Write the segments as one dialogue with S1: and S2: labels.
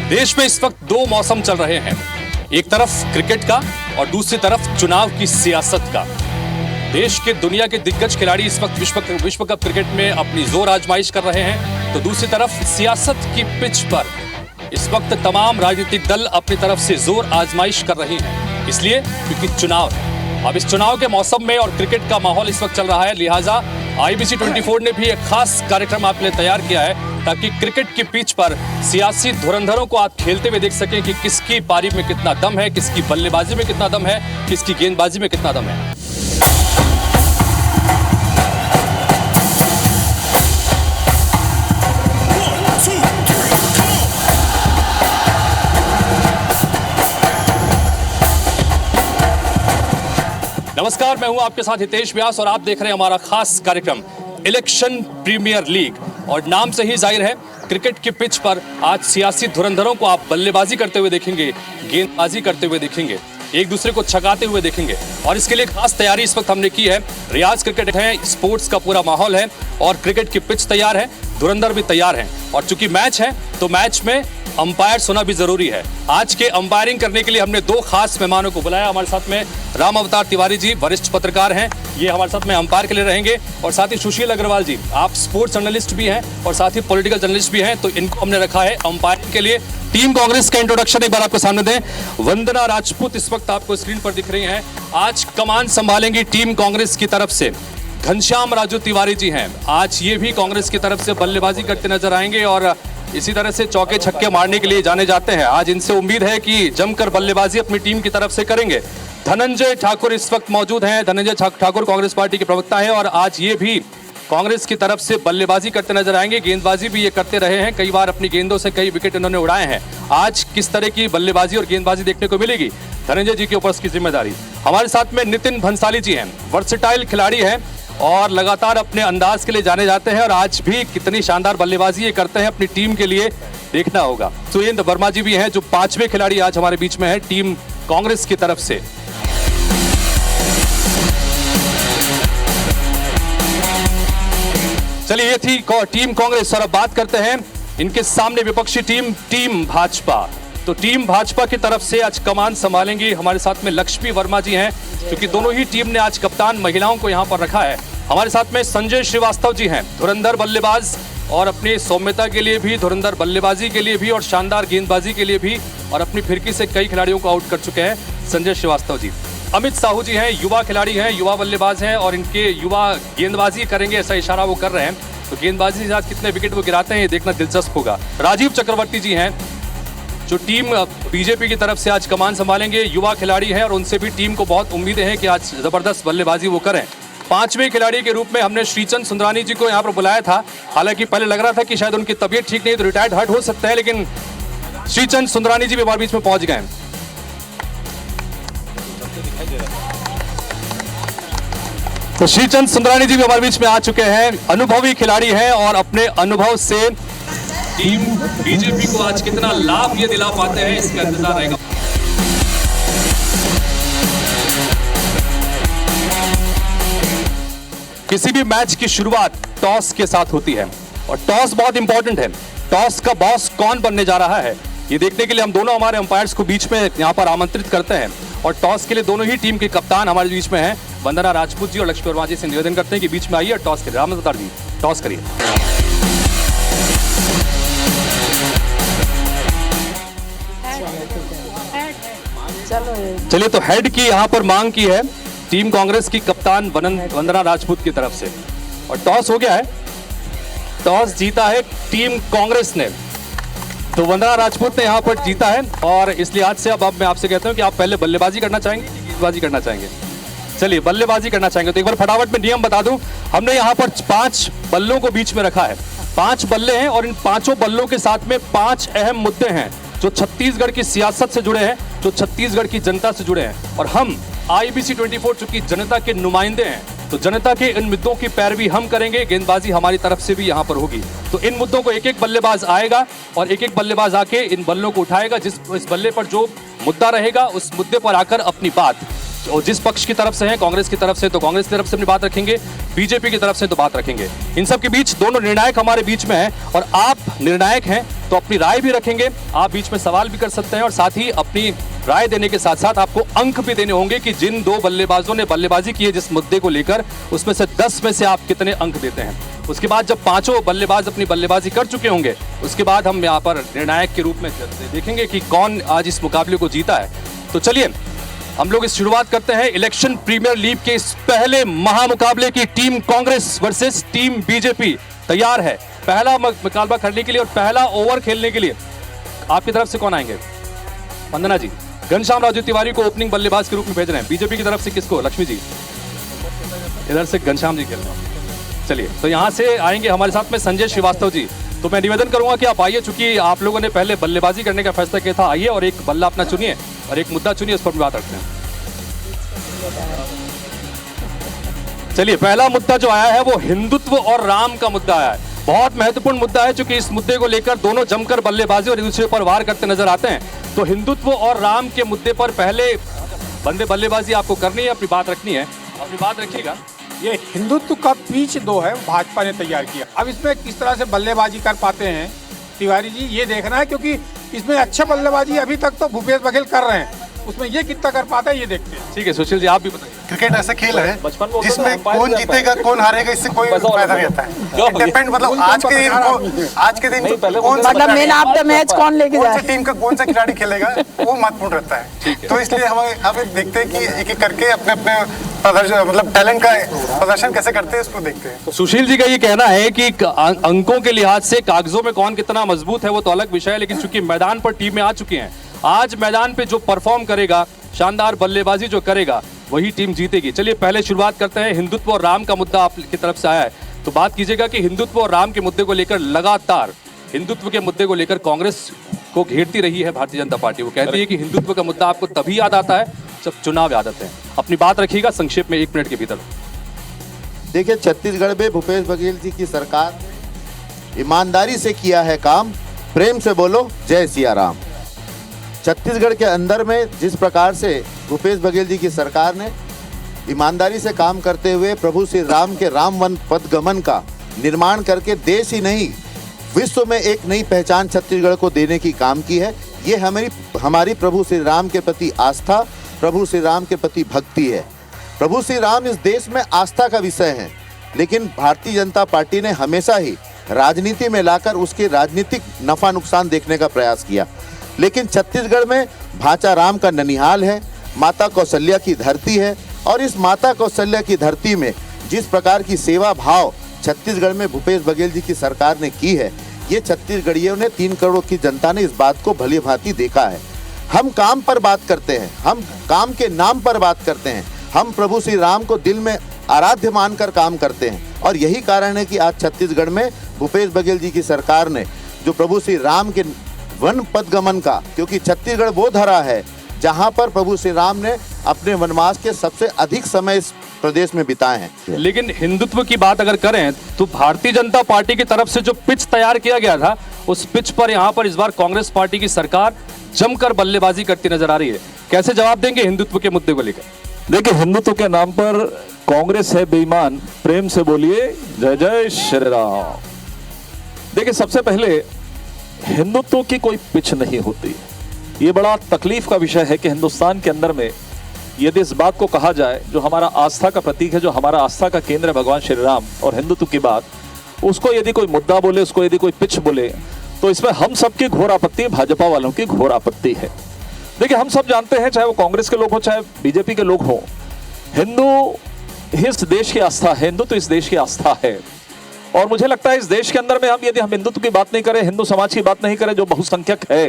S1: देश में इस वक्त दो मौसम चल रहे हैं, एक तरफ क्रिकेट का और दूसरी तरफ चुनाव की सियासत का। देश के दुनिया के दिग्गज खिलाड़ी इस वक्त विश्व कप क्रिकेट में अपनी जोर आजमाइश कर रहे हैं, तो दूसरी तरफ सियासत की पिच पर इस वक्त तमाम राजनीतिक दल अपनी तरफ से जोर आजमाइश कर रही हैं। इसलिए क्योंकि चुनाव है। अब इस चुनाव के मौसम में और क्रिकेट का माहौल इस वक्त चल रहा है, लिहाजा IBC 24 ने भी एक खास कार्यक्रम आपके लिए तैयार किया है ताकि क्रिकेट की पिच पर सियासी धुरंधरों को आप खेलते हुए देख सकें कि किसकी पारी में कितना दम है, किसकी बल्लेबाजी में कितना दम है, किसकी गेंदबाजी में कितना दम है। नमस्कार, मैं हूं आपके साथ हितेश व्यास और आप देख रहे हैं हमारा खास कार्यक्रम इलेक्शन प्रीमियर लीग। और नाम से ही जाहिर है, क्रिकेट की पिच पर आज सियासी धुरंधरों को आप बल्लेबाजी करते हुए देखेंगे, गेंदबाजी करते हुए देखेंगे, एक दूसरे को छकाते हुए देखेंगे। और इसके लिए खास तैयारी इस वक्त हमने की है। रियाज क्रिकेट है, स्पोर्ट्स का पूरा माहौल है और क्रिकेट की पिच तैयार है, धुरंधर भी तैयार हैं। और चूंकि मैच है तो मैच में अंपायर होना भी जरूरी है। आज के अंपायरिंग करने के लिए हमने दो खास मेहमानों को बुलाया। हमारे साथ में राम अवतार तिवारी जी, वरिष्ठ पत्रकार हैं, ये हमारे साथ में अंपायर के लिए रहेंगे। और साथ ही सुशील अग्रवाल जी, आप स्पोर्ट्स जर्नलिस्ट भी हैं और साथ ही पॉलिटिकल जर्नलिस्ट भी हैं, तो इनको हमने रखा है अंपायरिंग के लिए। टीम कांग्रेस का इंट्रोडक्शन एक बार आपके सामने दें। वंदना राजपूत इस वक्त आपको स्क्रीन पर दिख रही हैं। आज कमान संभालेंगी टीम कांग्रेस की तरफ से। घनश्याम राजू तिवारी जी हैं, आज ये भी कांग्रेस की तरफ से बल्लेबाजी करते नजर आएंगे और इसी तरह से चौके छक्के मारने के लिए जाने जाते हैं। आज इनसे उम्मीद है कि जमकर बल्लेबाजी अपनी टीम की तरफ से करेंगे। धनंजय ठाकुर इस वक्त मौजूद हैं। धनंजय ठाकुर कांग्रेस पार्टी के प्रवक्ता हैं और आज ये भी कांग्रेस की तरफ से बल्लेबाजी करते नजर आएंगे। गेंदबाजी भी ये करते रहे हैं, कई बार अपनी गेंदों से कई विकेट इन्होंने उड़ाए हैं। आज किस तरह की बल्लेबाजी और गेंदबाजी देखने को मिलेगी, धनंजय जी के ऊपर इसकी जिम्मेदारी। हमारे साथ में नितिन भंसाली जी हैं, वर्सेटाइल खिलाड़ी हैं और लगातार अपने अंदाज के लिए जाने जाते हैं और आज भी कितनी शानदार बल्लेबाजी ये करते हैं अपनी टीम के लिए, देखना होगा। सुरेंद्र वर्मा जी भी हैं जो पांचवें खिलाड़ी आज हमारे बीच में है टीम कांग्रेस की तरफ से। चलिए, ये थी टीम कांग्रेस और अब बात करते हैं इनके सामने विपक्षी टीम भाजपा। तो टीम भाजपा की तरफ से आज कमान संभालेंगी। हमारे साथ में लक्ष्मी वर्मा जी हैं, क्योंकि दोनों ही टीम ने आज कप्तान महिलाओं को यहां पर रखा है। हमारे साथ में संजय श्रीवास्तव जी हैं, धुरंधर बल्लेबाज और अपनी सौम्यता के लिए भी, धुरंधर बल्लेबाजी के लिए भी और शानदार गेंदबाजी के लिए भी, और अपनी फिरकी से कई खिलाड़ियों को आउट कर चुके हैं संजय श्रीवास्तव जी। अमित साहू जी हैं, युवा खिलाड़ी हैं, युवा बल्लेबाज हैं और इनके युवा गेंदबाजी करेंगे ऐसा इशारा वो कर रहे हैं। तो गेंदबाजी के साथ कितने विकेट वो गिराते हैं ये देखना दिलचस्प होगा। राजीव चक्रवर्ती जी हैं जो टीम बीजेपी की तरफ से आज कमान संभालेंगे, युवा खिलाड़ी हैं और उनसे भी टीम को बहुत उम्मीदें हैं कि आज जबरदस्त बल्लेबाजी वो करें। पांचवें खिलाड़ी के रूप में हमने श्रीचंद सुंदरानी जी को यहां पर बुलाया था। हालांकि पहले लग रहा था कि शायद उनकी तबीयत ठीक नहीं, तो रिटायर्ड हर्ट हो सकता है, लेकिन श्रीचंद सुंदरानी जी भी हमारे बीच में पहुंच गए। तो श्रीचंद सुंदरानी जी भी हमारे बीच में आ चुके हैं, अनुभवी खिलाड़ी हैं और अपने अनुभव से टीम बीजेपी को आज कितना लाभ ये दिला पाते हैं इसका इंतजार रहेगा। किसी भी मैच की शुरुआत टॉस के साथ होती है और टॉस बहुत इंपॉर्टेंट है। टॉस का बॉस कौन बनने जा रहा है ये देखने के लिए हम दोनों हमारे अंपायर्स को बीच में यहाँ पर आमंत्रित करते हैं और टॉस के लिए दोनों ही टीम के कप्तान हमारे बीच में हैं। वंदना राजपूत जी और लक्ष्मी वर्मा जी से निवेदन करते हैं कि बीच में आइए और टॉस करिए। राम अवतार जी, टॉस करिए। चलिए, तो हेड की यहाँ पर मांग की है टीम कांग्रेस की कप्तान वंदना राजपूत की तरफ से और टॉस हो गया है। टॉस जीता है टीम कांग्रेस ने, तो वंदना राजपूत ने यहाँ पर जीता है और इस लिहाज से अब मैं आपसे कहता हूँ कि आप पहले बल्लेबाजी करना चाहेंगे कि गेंदबाजी करना चाहेंगे? चलिए, बल्लेबाजी करना चाहेंगे। तो एक बार फटाफट में नियम बता दूं, हमने यहाँ पर 5 बल्लों को बीच में रखा है। 5 बल्ले हैं और इन 5 बल्लों के साथ में 5 अहम मुद्दे हैं जो छत्तीसगढ़ की सियासत से जुड़े हैं, जो छत्तीसगढ़ की जनता से जुड़े हैं। और हम IBC 24 चूंकि जनता के नुमाइंदे हैं, तो जनता के इन मुद्दों की पैरवी हम करेंगे, गेंदबाजी हमारी तरफ से भी यहाँ पर होगी। तो इन मुद्दों को एक एक बल्लेबाज आएगा और एक एक बल्लेबाज आके इन बल्लों को उठाएगा। इस बल्ले पर जो मुद्दा रहेगा उस मुद्दे पर आकर अपनी बात, और जिस पक्ष की तरफ से है, कांग्रेस की तरफ से तो कांग्रेस की तरफ से अपनी बात रखेंगे, बीजेपी की तरफ से तो बात रखेंगे। इन सब के बीच दोनों निर्णायक हमारे बीच में हैं और आप निर्णायक हैं, तो अपनी राय भी रखेंगे, आप बीच में सवाल भी कर सकते हैं और साथ ही अपनी राय देने के साथ साथ आपको अंक भी देने होंगे कि जिन दो बल्लेबाजों ने बल्लेबाजी की है जिस मुद्दे को लेकर, उसमें से 10 में से आप कितने अंक देते हैं। उसके बाद जब पांचों बल्लेबाज अपनी बल्लेबाजी कर चुके होंगे, उसके बाद हम यहाँ पर निर्णायक के रूप में देखेंगे कि कौन आज इस मुकाबले को जीता है। तो चलिए हम लोग इस शुरुआत करते हैं इलेक्शन प्रीमियर लीग के इस पहले महामुकाबले की। Team Congress versus team BJP तैयार है पहला मुकाबला करने के लिए और पहला ओवर खेलने के लिए। आपकी तरफ से कौन आएंगे? वंदना जी। घनश्याम राजू तिवारी को ओपनिंग बल्लेबाज के रूप में भेज रहे हैं। बीजेपी की तरफ से किसको? लक्ष्मी जी। इधर से घनश्याम जी खेल रहे हैं। चलिए, तो यहाँ से आएंगे हमारे साथ में संजय श्रीवास्तव जी। तो मैं निवेदन करूंगा कि आप आइए, चूंकि आप लोगों ने पहले बल्लेबाजी करने का फैसला किया था। आइए और एक बल्ला अपना चुनिए और एक मुद्दा चुनिए, उस पर बात रखते हैं। चलिए, पहला मुद्दा जो आया है वो हिंदुत्व और राम का मुद्दा आया है। बहुत महत्वपूर्ण मुद्दा है, क्योंकि इस मुद्दे को लेकर दोनों जमकर बल्लेबाजी और एक दूसरे पर वार करते नजर आते हैं। तो हिंदुत्व और राम के मुद्दे पर पहले बल्लेबाजी आपको करनी है, अपनी बात रखनी है। अपनी बात रखिएगा।
S2: ये हिंदुत्व का पिच 2 है, भाजपा ने तैयार किया। अब इसमें किस तरह से बल्लेबाजी कर पाते हैं तिवारी जी, ये देखना है, क्योंकि इसमें अच्छे बल्लेबाजी अभी तक तो भूपेश बघेल कर रहे हैं, उसमें ये कितना कर पाता है ये देखते हैं।
S1: ठीक है सुशील जी, आप भी बताइए।
S3: क्रिकेट ऐसा खेल है जिसमें कौन जीतेगा कौन हारेगा इससे कोई फायदा नहीं आता है। डिपेंड, मतलब आज के दिन कौन सा
S4: मतलब मैन ऑफ द मैच कौन लेके जाए,
S3: टीम का कौन सा खिलाड़ी खेलेगा वो महत्वपूर्ण रहता है। तो इसलिए हम देखते हैं कि एक एक करके अपने अपने प्रदर्शन, मतलब टैलेंट का प्रदर्शन कैसे करते हैं इसको देखते हैं।
S1: तो सुशील जी का ये कहना है कि अंकों के लिहाज से कागजों में कौन कितना मजबूत है वो तो अलग विषय है, लेकिन चूंकि मैदान पर टीमें आ चुकी हैं, आज मैदान पे जो परफॉर्म करेगा, शानदार बल्लेबाजी जो करेगा, वही टीम जीतेगी। चलिए पहले शुरुआत करते हैं। हिंदुत्व और राम का मुद्दा आपकी तरफ से आया है, तो बात कीजिएगा कि हिंदुत्व और राम के मुद्दे को लेकर लगातार हिंदुत्व के मुद्दे को लेकर कांग्रेस को घेरती रही है भारतीय जनता पार्टी। वो कहती है कि हिंदुत्व का मुद्दा आपको तभी याद आता है जब चुनाव याद आते हैं। अपनी बात रखिएगा संक्षेप में 1 मिनट के भीतर।
S5: देखिए, छत्तीसगढ़ में भूपेश बघेल जी की सरकार ईमानदारी से किया है काम। प्रेम से बोलो जय सिया राम। छत्तीसगढ़ के अंदर में जिस प्रकार से भूपेश बघेल जी की सरकार ने ईमानदारी से काम करते हुए प्रभु श्री राम के राम वन पदगमन का निर्माण करके देश ही नहीं विश्व में एक नई पहचान छत्तीसगढ़ को देने की काम की है, ये हमारी प्रभु श्री राम के प्रति आस्था, प्रभु श्री राम के प्रति भक्ति है। प्रभु श्री राम इस देश में आस्था का विषय है, लेकिन भारतीय जनता पार्टी ने हमेशा ही राजनीति में लाकर उसके राजनीतिक नफा नुकसान देखने का प्रयास किया। लेकिन छत्तीसगढ़ में भाचा राम का ननिहाल है, माता कौशल्या की धरती है, और इस माता कौशल्या की धरती में जिस प्रकार की सेवा भाव छत्तीसगढ़ में भूपेश बघेल जी की सरकार ने की है, ये छत्तीसगढ़ियों ने 3 करोड़ की जनता ने इस बात को भली भांति देखा है। हम काम पर बात करते हैं, हम काम के नाम पर बात करते हैं, हम प्रभु श्री राम को दिल में आराध्य मानकर काम करते हैं, और यही कारण है कि आज छत्तीसगढ़ में भूपेश बघेल जी की सरकार ने जो प्रभु श्री राम के वन पदगमन का, क्योंकि छत्तीसगढ़ वो धरा है जहां पर प्रभु श्री राम ने अपने वनवास के सबसे अधिक समय इस प्रदेश में बिताए हैं।
S1: लेकिन हिंदुत्व की बात अगर करें तो भारतीय जनता पार्टी की तरफ से जो पिच तैयार किया गया था, उस पिच पर यहाँ पर इस बार कांग्रेस पार्टी की सरकार जमकर बल्लेबाजी करती नजर आ रही है। कैसे जवाब देंगे हिंदुत्व के मुद्दे को लेकर?
S6: देखिए, हिंदुत्व के नाम पर कांग्रेस है बेईमान, प्रेम से बोलिए जय जय श्री राम। देखिए, सबसे पहले हिंदुत्व की कोई पिच नहीं होती। ये बड़ा तकलीफ का विषय है कि हिंदुस्तान के अंदर में यदि इस बात को कहा जाए, जो हमारा आस्था का प्रतीक है, जो हमारा आस्था का केंद्र है भगवान श्री राम और हिंदुत्व की बात, उसको यदि कोई मुद्दा बोले, उसको यदि कोई पिच बोले, तो इसमें हम सबकी घोर आपत्ति है, भाजपा वालों की घोर आपत्ति है। देखिए, हम सब जानते हैं, चाहे वो कांग्रेस के लोग हो चाहे बीजेपी के लोग हो, हिंदू इस देश की आस्था है, हिंदू तो इस देश की आस्था है। और मुझे लगता है इस देश के अंदर में यदि हम हिंदुत्व की बात नहीं करें, हिंदू समाज की बात नहीं करें, जो बहुसंख्यक है,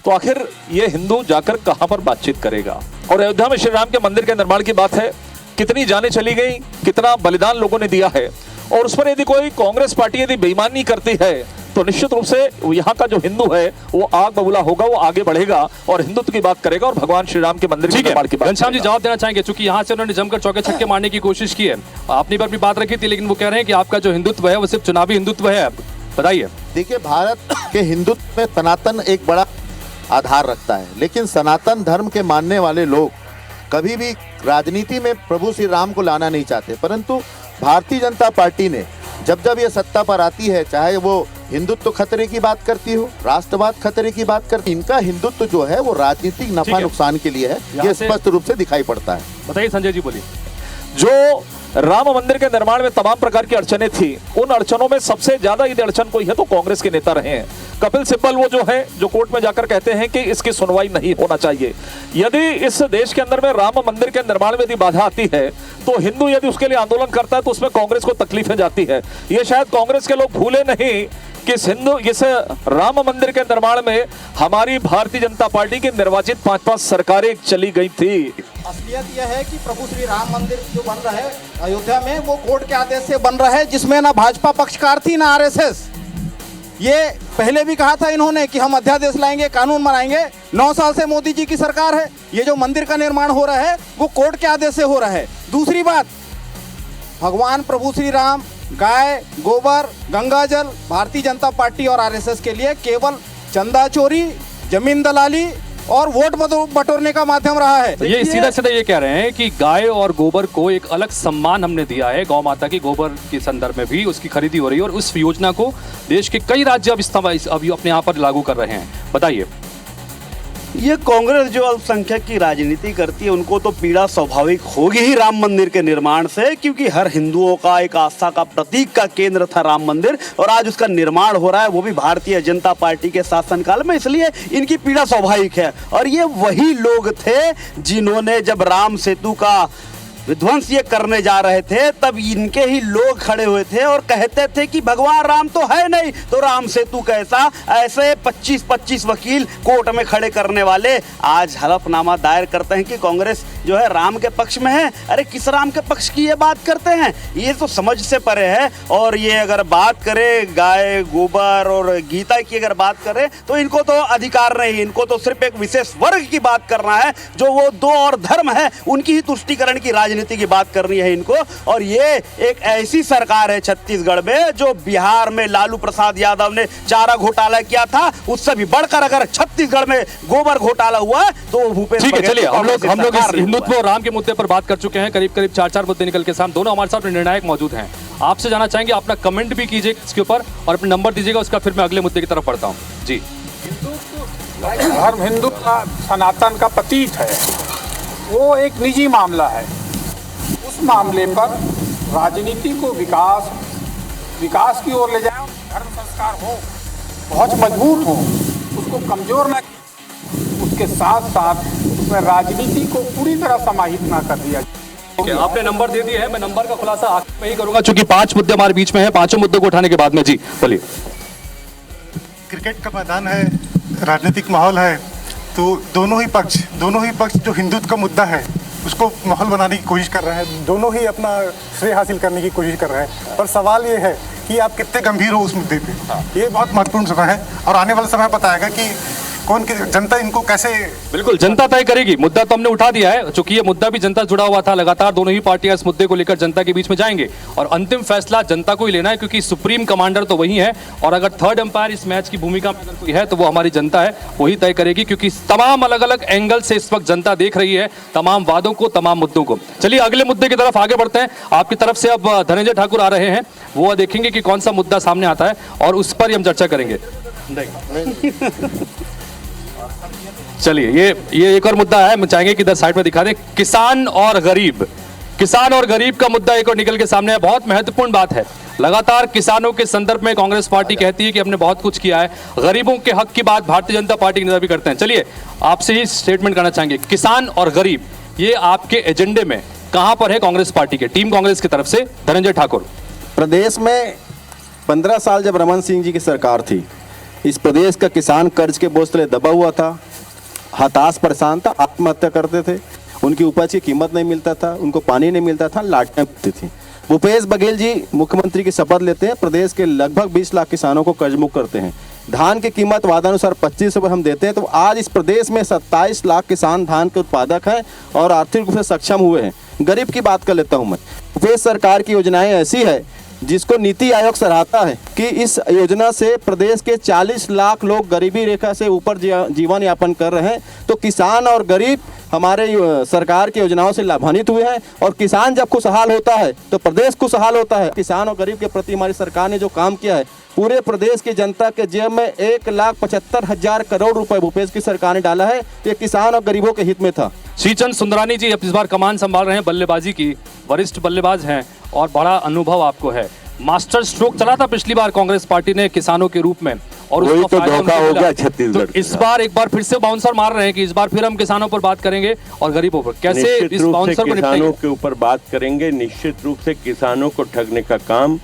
S6: तो आखिर ये हिंदू जाकर कहां पर बातचीत करेगा। और अयोध्या में श्री राम के मंदिर के निर्माण की बात है, कितनी जानें चली गई, कितना बलिदान लोगों ने दिया है, और उस पर यदि कोई कांग्रेस पार्टी यदि बेईमानी करती है, तो निश्चित रूप से यहाँ का जो हिंदू है वो आग बबूला होगा, वो आगे बढ़ेगा और हिंदुत्व की बात करेगा और भगवान श्री राम के मंदिर के निर्माण की बात।
S1: घनश्याम जी जवाब देना चाहेंगे, क्योंकि यहाँ से उन्होंने जमकर चौके छक्के मारने की कोशिश की है। आपने पर भी बात रखी थी, लेकिन वो कह रहे हैं कि आपका जो हिंदुत्व है वो सिर्फ चुनावी हिंदुत्व है। बताइए।
S5: देखिए, भारत के हिंदुत्व में सनातन एक बड़ा आधार रखता है, लेकिन सनातन धर्म के मानने वाले लोग कभी भी राजनीति में प्रभु श्री राम को लाना नहीं चाहते, परंतु भारतीय जनता पार्टी ने जब जब ये सत्ता पर आती है, चाहे वो हिंदुत्व खतरे की बात करती हो, राष्ट्रवाद खतरे की बात करती, इनका हिंदुत्व जो है वो राजनीतिक नफा नुकसान के लिए है, ये स्पष्ट रूप से दिखाई पड़ता है।
S1: बताइए संजय जी, बोलिए।
S6: जो राम मंदिर के निर्माण में तमाम प्रकार की अड़चने थी, उन अड़चनों में सबसे ज्यादा यदि अड़चन कोई है तो कांग्रेस के नेता रहे हैं। कपिल सिब्बल वो जो है, जो कोर्ट में जाकर कहते हैं कि इसकी सुनवाई नहीं होना चाहिए। यदि इस देश के अंदर में राम मंदिर के निर्माण में यदि बाधा आती है तो हिंदू यदि उसके लिए आंदोलन करता है तो उसमें कांग्रेस को तकलीफें जाती है। ये शायद कांग्रेस के लोग भूले नहीं कि इस राम मंदिर के निर्माण में हमारी भारतीय जनता पार्टी की निर्वाचित 5-5 सरकारें चली गई थी।
S7: असलियत यह है कि प्रभु श्री राम मंदिर जो बन रहा है अयोध्या में, वो कोर्ट के आदेश से बन रहा है, जिसमें ना भाजपा पक्षकार थी ना आरएसएस। ये पहले भी कहा था इन्होंने कि हम अध्यादेश लाएंगे, कानून बनाएंगे। 9 साल से मोदी जी की सरकार है। ये जो मंदिर का निर्माण हो रहा है वो कोर्ट के आदेश से हो रहा है। दूसरी बात, भगवान प्रभु श्री राम गाय, गोबर, गंगाजल भारतीय जनता पार्टी और आरएसएस के लिए केवल चंदा चोरी, जमीन दलाली और वोट बटोरने का माध्यम रहा है।
S1: तो ये सीधा सीधा ये कह रहे हैं कि गाय और गोबर को एक अलग सम्मान हमने दिया है। गौ माता की गोबर के संदर्भ में भी उसकी खरीदी हो रही है और उस योजना को देश के कई राज्य अब अपने यहाँ पर लागू कर रहे हैं। बताइए।
S8: ये कांग्रेस जो अल्पसंख्यक की राजनीति करती है, उनको तो पीड़ा स्वाभाविक होगी ही राम मंदिर के निर्माण से, क्योंकि हर हिंदुओं का एक आस्था का प्रतीक का केंद्र था राम मंदिर, और आज उसका निर्माण हो रहा है, वो भी भारतीय जनता पार्टी के शासनकाल में। इसलिए इनकी पीड़ा स्वाभाविक है। और ये वही लोग थे जिन्होंने जब राम सेतु का विध्वंस ये करने जा रहे थे, तब इनके ही लोग खड़े हुए थे और कहते थे कि भगवान राम तो है नहीं तो राम सेतु कैसा। ऐसे 25-25 वकील कोर्ट में खड़े करने वाले आज हलफनामा दायर करते हैं कि कांग्रेस जो है राम के पक्ष में है। अरे किस राम के पक्ष की ये बात करते हैं? ये तो समझ से परे है। और ये अगर बात करें गाय, गोबर और गीता की अगर बात करें तो इनको तो अधिकार नहीं, इनको तो सिर्फ एक विशेष वर्ग की बात करना है, जो वो दो और धर्म है उनकी ही तुष्टीकरण की राजनीति की बात करनी है इनको। और ये एक ऐसी सरकार है छत्तीसगढ़ में, जो बिहार में लालू प्रसाद यादव ने चारा घोटाला किया था, उससे भी बढ़कर अगर छत्तीसगढ़ में गोबर घोटाला हुआ तो भूपेश
S1: ठीक है, चलिए हम लोग इस हिंदुत्व और
S8: है।
S1: राम के मुद्दे पर बात कर चुके हैं। करीब 4 मुद्दे निकल के सामने, दोनों हमारे साथ निर्णायक मौजूद हैं। आपसे जानना चाहेंगे, अपना कमेंट भी कीजिए इसके ऊपर और अपना नंबर दीजिएगा, उसका फिर मैं अगले मुद्दे की तरफ बढ़ता हूँ। जी।
S2: धर्म हिंदू का सनातन का प्रतीक है, वो एक निजी मामला है। उस मामले पर राजनीति को विकास की ओर ले जाए, धर्म संस्कार हो, बहुत मजबूत हो, उसको कमजोर न, उसके साथ साथ उसमें राजनीति को पूरी तरह समाहित ना कर दिया जाए।
S1: आपने नंबर दे दिया है, मैं नंबर का खुलासा आखिर में ही करूंगा, चूंकि 5 मुद्दे हमारे बीच में हैं। 5 मुद्दों को उठाने के बाद में। जी बोलिए।
S3: क्रिकेट का मैदान है, राजनीतिक माहौल है, तो दोनों ही पक्ष जो हिंदुत्व का मुद्दा है उसको माहौल बनाने की कोशिश कर रहे हैं, दोनों ही अपना श्रेय हासिल करने की कोशिश कर रहे हैं। पर सवाल ये है कि आप कितने गंभीर हो उस मुद्दे पे। ये बहुत महत्वपूर्ण समय है और आने वाला समय बताएगा कि कौन की जनता इनको कैसे।
S1: बिल्कुल, जनता तय करेगी। मुद्दा तो हमने उठा दिया है, चूंकि ये मुद्दा भी जनता जुड़ा हुआ था। लगातार दोनों ही पार्टियां इस मुद्दे को लेकर जनता के बीच में जाएंगे और अंतिम फैसला जनता को ही लेना है, क्योंकि सुप्रीम कमांडर तो वही है। और अगर थर्ड एम्पायर इस मैच की भूमिका में अगर कोई है तो वो हमारी जनता है, वही तय करेगी, क्योंकि तमाम अलग अलग एंगल से इस वक्त जनता देख रही है तमाम वादों को, तमाम मुद्दों को। चलिए अगले मुद्दे की तरफ आगे बढ़ते हैं। आपकी तरफ से अब धनंजय ठाकुर आ रहे हैं, वो देखेंगे कि कौन सा मुद्दा सामने आता है और उस पर ही हम चर्चा करेंगे। चलिए ये एक और मुद्दा है, हम चाहेंगे कि इधर साइड में दिखा दें। किसान और गरीब का मुद्दा एक और निकल के सामने है। बहुत महत्वपूर्ण बात है। लगातार किसानों के संदर्भ में कांग्रेस पार्टी कहती है कि हमने बहुत कुछ किया है। गरीबों के हक की बात भारतीय जनता पार्टी के नेता भी करते हैं। चलिए आपसे ही स्टेटमेंट करना चाहेंगे, किसान और गरीब ये आपके एजेंडे में कहां पर है कांग्रेस पार्टी के, टीम कांग्रेस की तरफ से? धनंजय ठाकुर।
S9: प्रदेश में 15 साल जब रमन सिंह जी की सरकार थी, इस प्रदेश का किसान कर्ज के बोझ तले दबा हुआ था, हताश परेशान था, आत्महत्या करते थे, उनकी उपज की कीमत नहीं मिलता था, उनको पानी नहीं मिलता था, लाटें पड़ती थी। भूपेश बघेल जी मुख्यमंत्री की शपथ लेते हैं, प्रदेश के लगभग 20 लाख किसानों को कर्ज मुक्त करते हैं। धान की कीमत वादानुसार 25 रुपये हम देते हैं, तो आज इस प्रदेश में 27 लाख किसान धान के उत्पादक हैं और आर्थिक रूप से सक्षम हुए हैं। गरीब की बात कर लेता हूँ मैं। भूपेश सरकार की योजनाएं ऐसी है जिसको नीति आयोग सराहता है कि इस योजना से प्रदेश के 40 लाख लोग गरीबी रेखा से ऊपर जीवन यापन कर रहे हैं। तो किसान और गरीब हमारे सरकार की योजनाओं से लाभान्वित हुए हैं। और किसान जब खुशहाल होता है तो प्रदेश खुशहाल होता है। किसान और गरीब के प्रति हमारी सरकार ने जो काम किया है, पूरे प्रदेश की जनता के जेब में 1,75,000 करोड़ रुपए भूपेश की सरकार ने डाला है। ये किसान और गरीबों के हित में था।
S1: श्रीचंद सुंदरानी जी अब इस बार कमान संभाल रहे हैं बल्लेबाजी की, वरिष्ठ बल्लेबाज हैं और बड़ा अनुभव आपको है। मास्टर स्ट्रोक चला था पिछली बार कांग्रेस पार्टी ने किसानों के रूप में, और
S10: वही
S1: उसका
S10: तो
S1: फायदा
S10: धोखा
S1: उनको
S10: हो
S1: मिला।
S10: गया छत्तीसगढ़
S1: तो इस बार एक बार फिर से बाउंसर मार रहे हैं कि इस बार फिर हम किसानों पर बात करेंगे और गरीबों पर। कैसे
S10: निश्चित
S1: इस
S10: रूप से
S1: बाउंसर को
S10: किसानों
S1: निपटेंगे?
S10: के ऊपर बात करेंगे। निश्चित रूप से किसानों को ठगने का काम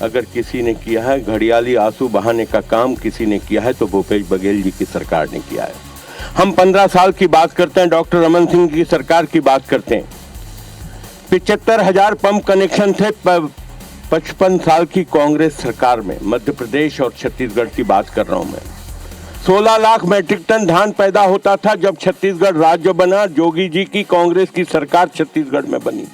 S10: अगर किसी ने किया है, घड़ियाली आंसू बहाने का काम किसी ने किया है, तो भूपेश बघेल जी की सरकार ने किया है। हम 15 साल की बात करते हैं, डॉक्टर रमन सिंह की सरकार की बात करते हैं। 75,000 पंप कनेक्शन थे 55 साल की कांग्रेस सरकार में। मध्य प्रदेश और छत्तीसगढ़ की बात कर रहा हूं मैं। 16 लाख मैट्रिक टन धान पैदा होता था जब छत्तीसगढ़ राज्य बना, जोगी जी की कांग्रेस की सरकार छत्तीसगढ़ में बनी।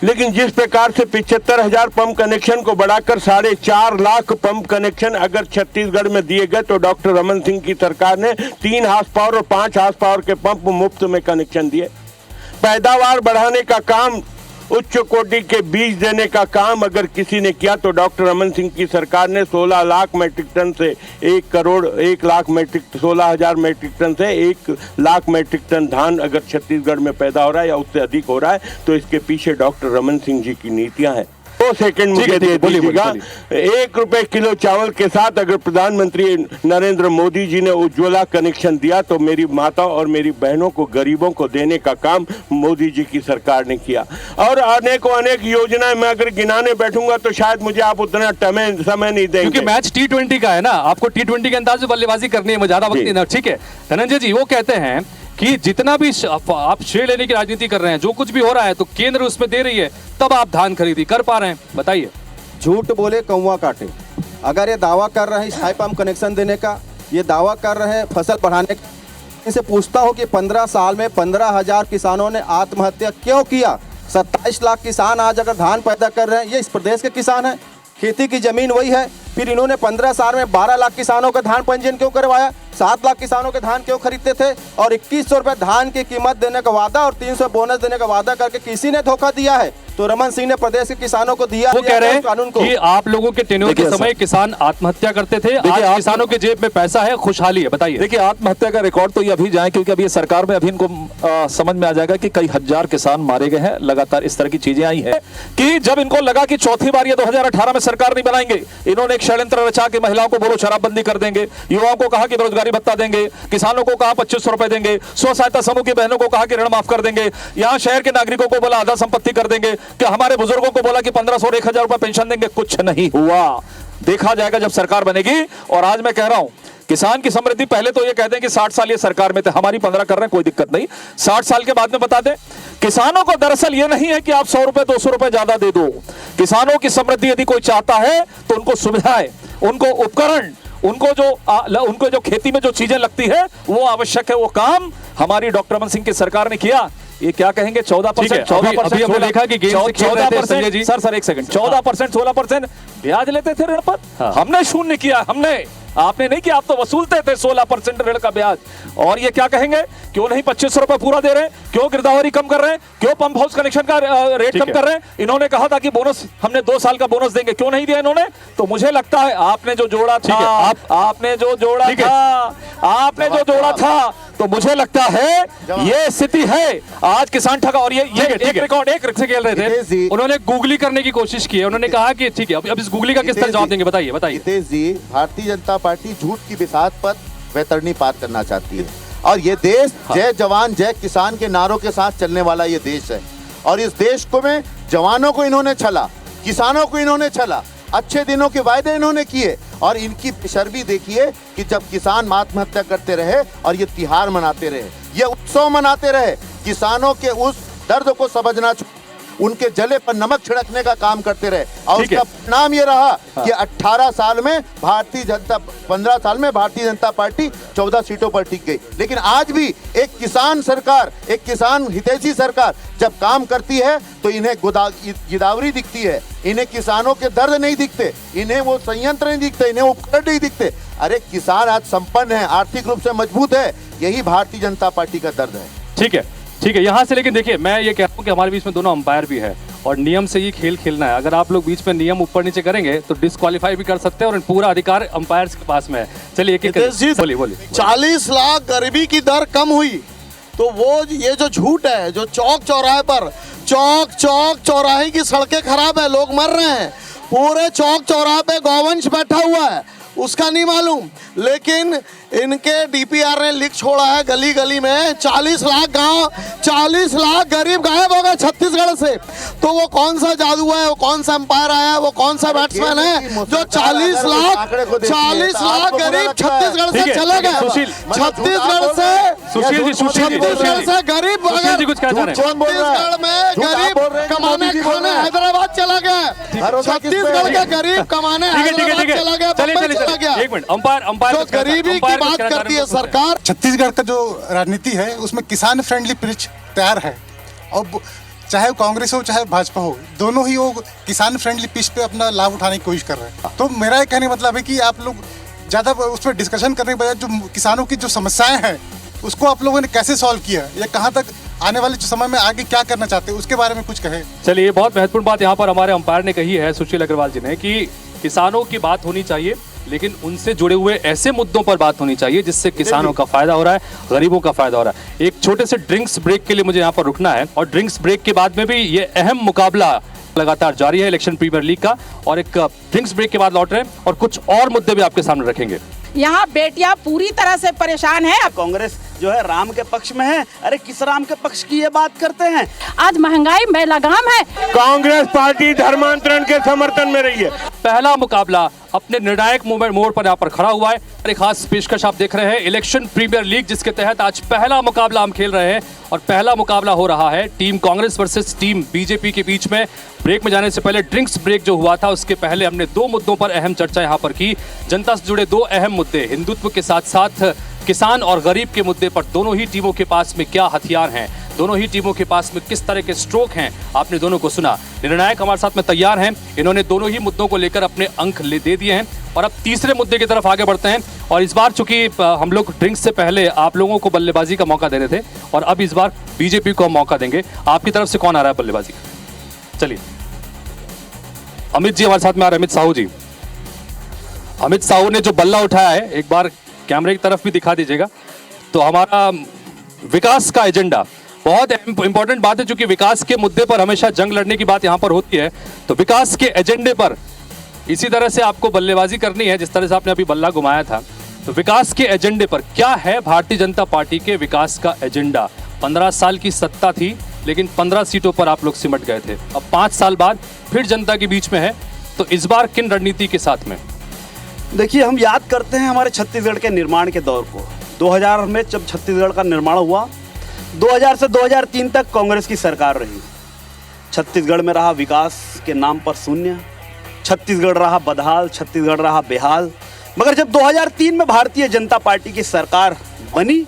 S10: लेकिन जिस प्रकार से 75,000 पंप कनेक्शन को बढ़ाकर 4.5 लाख पंप कनेक्शन अगर छत्तीसगढ़ में दिए गए, तो डॉक्टर रमन सिंह की सरकार ने 3 हार्स पावर और 5 हार्स पावर के पंप मुफ्त में कनेक्शन दिए। पैदावार बढ़ाने का काम, उच्च कोटि के बीज देने का काम अगर किसी ने किया, तो डॉक्टर रमन सिंह की सरकार ने 16 लाख मैट्रिक टन से 16,000 मैट्रिक टन से 1 लाख मैट्रिक टन धान अगर छत्तीसगढ़ में पैदा हो रहा है या उससे अधिक हो रहा है, तो इसके पीछे डॉक्टर रमन सिंह जी की नीतियां हैं। 2 सेकंड मुझे दे दीजिएगा। 1 रुपए किलो चावल के साथ अगर प्रधानमंत्री नरेंद्र मोदी जी ने उज्ज्वला कनेक्शन दिया, तो मेरी माता और मेरी बहनों को, गरीबों को देने का काम मोदी जी की सरकार ने किया। और अनेक योजनाएं मैं अगर गिनाने बैठूंगा तो शायद मुझे आप उतना समय नहीं देंगे,
S1: क्योंकि मैच T20 का है ना, आपको T20 के अंदाज में बल्लेबाजी करनी है, ज्यादा वक्त नहीं। ठीक है धनंजय जी, वो कहते हैं कि जितना भी आप शेयर लेने की राजनीति कर रहे हैं, जो कुछ भी हो रहा है तो केंद्र उसमें दे रही है, तब आप धान खरीदी कर पा रहे हैं। बताइए।
S9: झूठ बोले कौवा काटे। अगर ये दावा कर रहे हैं हाई पंप कनेक्शन देने का, ये दावा कर रहे हैं फसल बढ़ाने का, इनसे पूछता हूँ कि 15 साल में 15,000 किसानों ने आत्महत्या क्यों किया? 27 लाख किसान आज अगर धान पैदा कर रहे हैं, ये इस प्रदेश के किसान हैं, खेती की जमीन वही है। फिर इन्होंने 15 साल में 12 लाख किसानों का धान पंजीयन क्यों करवाया? 7 लाख किसानों के धान क्यों खरीदते थे? और 2100 रुपए धान की कीमत देने का वादा और 300 बोनस देने का वादा करके किसी ने धोखा दिया है? तो रमन सिंह ने प्रदेश के किसानों को दिया।
S1: वो कह रहे हैं कि आप लोगों के टेन्योर के समय किसान आत्महत्या करते थे, आज किसानों के जेब में पैसा है, खुशहाली है। बताइए।
S6: देखिए, आत्महत्या का रिकॉर्ड तो ये अभी जाए, क्योंकि अभी सरकार में अभी इनको समझ में आ जाएगा कि कई हजार किसान मारे गए हैं। लगातार इस तरह की चीजें आई हैं कि जब इनको लगा कि चौथी बार ये 2018 में सरकार नहीं बनाएंगे, इन्होंने एक षड्यंत्र रचा कि महिलाओं को बोलो शराबबंदी कर देंगे, युवाओं को कहा कि बेरोजगारी भत्ता देंगे, किसानों को कहा 2500 रुपए देंगे, स्व सहायता समूह की बहनों को कहा कि ऋण माफ कर देंगे, यहाँ शहर के नागरिकों को बोला आधा संपत्ति कर देंगे, कि हमारे बुजुर्गों को बोला कि 1500 और 1000 रुपए पेंशन देंगे। कुछ नहीं हुआ। देखा जाएगा जब सरकार बनेगी। और आज मैं कह रहा हूं, किसान की समृद्धि, पहले तो ये कहते हैं कि 60 साल ये सरकार में थे, हमारी 15 कर रहे हैं, कोई दिक्कत नहीं, 60 साल के बाद में बता दें। किसानों को दरअसल ये नहीं है कि आप 100 रुपए 200 रुपए ज्यादा दे दो। किसानों की समृद्धि यदि कोई चाहता है तो उनको सुविधाएं, उनको उपकरण, उनको जो खेती में जो चीजें लगती है वो आवश्यक है, वो काम हमारी डॉक्टर रमन सिंह की सरकार ने किया। ये क्या कहेंगे 14%, 14%,
S1: हमने देखा कि
S6: 14%, सर 1 सेकंड, 14%, 16% ब्याज लेते थे ऋण पर।
S1: हाँ।
S6: हमने शून्य किया, आपने नहीं किया, आप तो वसूलते थे 16% ऋण का ब्याज। और ये क्या कहेंगे, क्यों नहीं 2500 रुपए पूरा दे रहे हैं, क्यों गिरदावरी कम कर रहे हैं, क्यों पंप हाउस कनेक्शन का रेट कम कर रहे हैं? इन्होंने कहा था कि बोनस, हमने 2 साल का बोनस देंगे, क्यों नहीं दिया इन्होंने? तो मुझे लगता है आपने जो जोड़ा था, आपने जो जोड़ा था, तो मुझे लगता है ये स्थिति है। आज किसान ठगा। और ये एक रिकॉर्ड से खेल रहे थे,
S1: उन्होंने गूगली करने की कोशिश की है। उन्होंने कहा कि ठीक है, अब इस गूगली का किस तरह जवाब देंगे? बताइए।
S5: हितेश जी, भारतीय जनता पार्टी झूठ की बिसात पर वैतरणी पार करना चाहती है, और ये देश जय जवान जय किसान के नारों के साथ चलने वाला ये देश है। और इस देश को में जवानों को इन्होंने छला, किसानों को इन्होंने छला, अच्छे दिनों के वायदे इन्होंने किए, और इनकी बेशर्मी देखिए कि जब किसान आत्महत्या करते रहे और ये तिहार मनाते रहे, ये उत्सव मनाते रहे, किसानों के उस दर्द को समझना, उनके जले पर नमक छिड़कने का काम करते रहे। और उसका परिणाम ये रहा कि 15 साल में भारतीय जनता पार्टी 14 सीटों पर टिक गई। लेकिन आज भी एक किसान सरकार, एक किसान हितैषी सरकार जब काम करती है तो इन्हें गिदावरी दिखती है, इन्हें किसानों के दर्द नहीं दिखते, इन्हें वो संयंत्र नहीं दिखते, इन्हें उपकरण नहीं दिखते। अरे किसान आज संपन्न है, आर्थिक रूप से मजबूत है, यही भारतीय जनता पार्टी का दर्द है।
S1: ठीक है यहाँ से। लेकिन देखिए मैं ये कह रहा हूँ कि हमारे बीच में दोनों अंपायर भी है और नियम से ये खेल खेलना है। अगर आप लोग बीच में नियम ऊपर नीचे करेंगे तो डिस्क्वालीफाई भी कर सकते हैं और पूरा अधिकार अंपायर्स के पास में है। चलिए एक एक बोलिए।
S11: 40 लाख गरीबी की दर कम हुई तो वो ये जो झूठ है, जो चौक चौराहे पर चौक चौराहे की सड़कें खराब है, लोग मर रहे हैं, पूरे चौक चौराहे पे गौवंश बैठा हुआ है, उसका नहीं मालूम। लेकिन इनके डीपीआर ने लिख छोड़ा है गली गली में 40 लाख गांव, 40 लाख गरीब गायब हो गए छत्तीसगढ़ से। तो वो कौन सा जादू है, वो कौन सा अंपायर आया है, वो कौन सा बैट्समैन है जो 40 लाख गरीब छत्तीसगढ़ से चले गए। छत्तीसगढ़ से गरीब छत्तीसगढ़ में गरीब कमाने खाने हैदराबाद चला गया। छत्तीसगढ़ के गरीब कमाने हैदराबाद चला गया, बम्बई चला गया।
S1: एक मिनट, अंपायर
S11: गरीबी की बात करती है सरकार।
S3: छत्तीसगढ़ का जो राजनीति है उसमें किसान फ्रेंडली पिच तैयार है और चाहे कांग्रेस हो चाहे भाजपा हो, दोनों ही वो किसान फ्रेंडली पिच पे अपना लाभ उठाने की कोशिश कर रहे हैं। तो मेरा ये कहने का मतलब है कि आप लोग ज़्यादा उस पर डिस्कशन करने के बजाय जो किसानों की जो समस्याएं हैं उसको आप लोगों ने कैसे सॉल्व किया या कहाँ तक आने वाले समय में आगे क्या करना चाहते हैं उसके बारे में कुछ कहें।
S1: चलिए, ये बहुत महत्वपूर्ण बात यहाँ पर हमारे अंपायर ने कही है, सुशील अग्रवाल जी ने, कि किसानों की बात होनी चाहिए लेकिन उनसे जुड़े हुए ऐसे मुद्दों पर बात होनी चाहिए जिससे किसानों का फायदा हो रहा है, गरीबों का फायदा हो रहा है। एक छोटे से ड्रिंक्स ब्रेक के लिए मुझे यहाँ पर रुकना है और ड्रिंक्स ब्रेक के बाद में भी ये अहम मुकाबला लगातार जारी है इलेक्शन प्रीमियर लीग का। और एक ड्रिंक्स ब्रेक के बाद लौट रहे हैं और कुछ और मुद्दे भी आपके सामने रखेंगे।
S4: यहाँ बेटियां पूरी तरह से परेशान है।
S8: कांग्रेस जो है राम के पक्ष में है। अरे किस राम के पक्ष की ये बात करते हैं?
S4: आज महंगाई में लगाम है।
S10: कांग्रेस पार्टी धर्मांतरण के समर्थन में रही है।
S1: पहला मुकाबला अपने निर्णायक मोड़ पर यहाँ पर खड़ा हुआ है। एक खास पेशकश आप देख रहे हैं इलेक्शन प्रीमियर लीग, जिसके तहत आज पहला मुकाबला हम खेल रहे हैं और पहला मुकाबला हो रहा है team Congress versus team BJP के बीच में। ब्रेक में जाने से पहले ड्रिंक्स ब्रेक जो हुआ था उसके पहले हमने दो मुद्दों पर अहम चर्चा यहाँ पर की। जनता से जुड़े दो अहम मुद्दे, हिंदुत्व के साथ साथ किसान और गरीब के मुद्दे पर दोनों ही टीमों के पास में क्या हथियार हैं, दोनों ही टीमों के पास में किस तरह के स्ट्रोक हैं, आपने दोनों को सुना। निर्णायक हमारे साथ में तैयार हैं, इन्होंने दोनों ही मुद्दों को लेकर अपने अंक दे दिए हैं और अब तीसरे मुद्दे की तरफ आगे बढ़ते हैं। और इस बार चूंकि हम लोग ड्रिंक्स से पहले आप लोगों को बल्लेबाजी का मौका दे रहे थे और अब इस बार बीजेपी को हम मौका देंगे। आपकी तरफ से कौन आ रहा है बल्लेबाजी? चलिए, अमित जी हमारे साथ में आ रहे हैं। अमित साहू जी, अमित साहू ने जो बल्ला उठाया है एक बार कैमरे की तरफ भी दिखा दीजिएगा। तो हमारा विकास का एजेंडा बहुत इंपॉर्टेंट बात है, क्योंकि विकास के मुद्दे पर हमेशा जंग लड़ने की बात यहाँ पर होती है। तो विकास के एजेंडे पर इसी तरह से आपको बल्लेबाजी करनी है जिस तरह से आपने अभी बल्ला घुमाया था। तो विकास के एजेंडे पर क्या है भारतीय जनता पार्टी के विकास का एजेंडा? 15 साल की सत्ता थी लेकिन 15 सीटों पर आप लोग सिमट गए थे। अब 5 साल बाद फिर जनता के बीच में है, तो इस बार किन रणनीति के साथ में?
S8: देखिए, हम याद करते हैं हमारे छत्तीसगढ़ के निर्माण के दौर को। 2000 में जब छत्तीसगढ़ का निर्माण हुआ, 2000 से 2003 तक कांग्रेस की सरकार रही। छत्तीसगढ़ में रहा विकास के नाम पर शून्य, छत्तीसगढ़ रहा बदहाल, छत्तीसगढ़ रहा बेहाल। मगर जब 2003 में भारतीय जनता पार्टी की सरकार बनी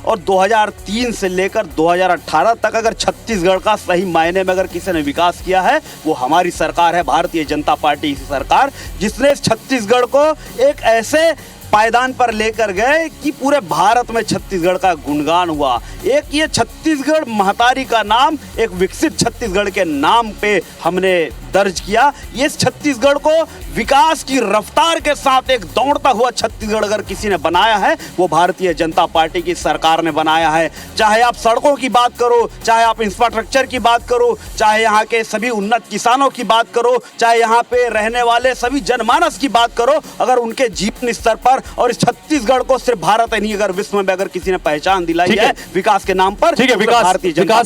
S8: और 2003 से लेकर 2018 तक अगर छत्तीसगढ़ का सही मायने में अगर किसी ने विकास किया है वो हमारी सरकार है, भारतीय जनता पार्टी की सरकार, जिसने छत्तीसगढ़ को एक ऐसे पायदान पर लेकर गए कि पूरे भारत में छत्तीसगढ़ का गुणगान हुआ। एक ये छत्तीसगढ़ महतारी का नाम एक विकसित छत्तीसगढ़ के नाम पे हमने दर्ज किया। ये छत्तीसगढ़ को विकास की रफ्तार के साथ एक दौड़ता हुआ छत्तीसगढ़ अगर किसी ने बनाया है वो भारतीय जनता पार्टी की सरकार ने बनाया है। चाहे आप सड़कों की बात करो, चाहे आप इंफ्रास्ट्रक्चर की बात करो, चाहे यहाँ के सभी उन्नत किसानों की बात करो, चाहे यहाँ पे रहने वाले सभी जनमानस की बात करो, अगर उनके जीवन स्तर पर और इस छत्तीसगढ़ को सिर्फ भारत नहीं अगर विश्व में अगर किसी ने पहचान दिलाई है विकास के नाम पर,
S1: ठीक है, विकास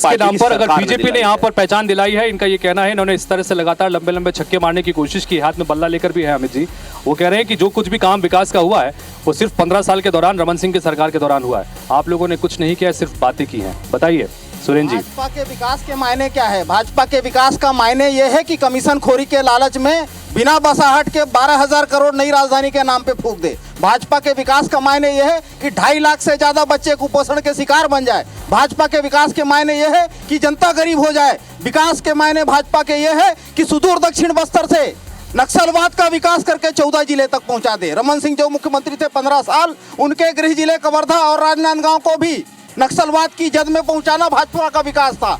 S1: के नाम पर अगर बीजेपी ने यहाँ पर पहचान दिलाई है, इनका ये कहना है, इन्होंने इस तरह से लगातार लंबे लंबे छक्के मारने की कोशिश की, हाथ में बल्ला लेकर भी है अमित जी। वो कह रहे हैं कि जो कुछ भी काम विकास का हुआ है वो सिर्फ 15 साल के दौरान रमन सिंह की सरकार के दौरान हुआ है। आप लोगों ने कुछ नहीं किया, सिर्फ बातें की हैं। बताइए सुरेंद्र जी।
S7: भाजपा के विकास के मायने क्या है? भाजपा के विकास का मायने ये है कि कमीशन खोरी के लालच में बिना बसाहट के 12,000 करोड़ नई राजधानी के नाम पे फूंक दे। भाजपा के विकास का मायने यह है कि 2.5 लाख से ज्यादा बच्चे कुपोषण के शिकार बन जाए। भाजपा के विकास के मायने यह है कि जनता गरीब हो जाए। विकास के मायने भाजपा के यह है कि सुदूर दक्षिण बस्तर से नक्सलवाद का विकास करके 14 जिले तक पहुंचा दे। रमन सिंह जो मुख्यमंत्री थे 15 साल, उनके गृह जिले कवर्धा और राजनांदगांव को भी नक्सलवाद की जद में पहुंचाना भाजपा का विकास था।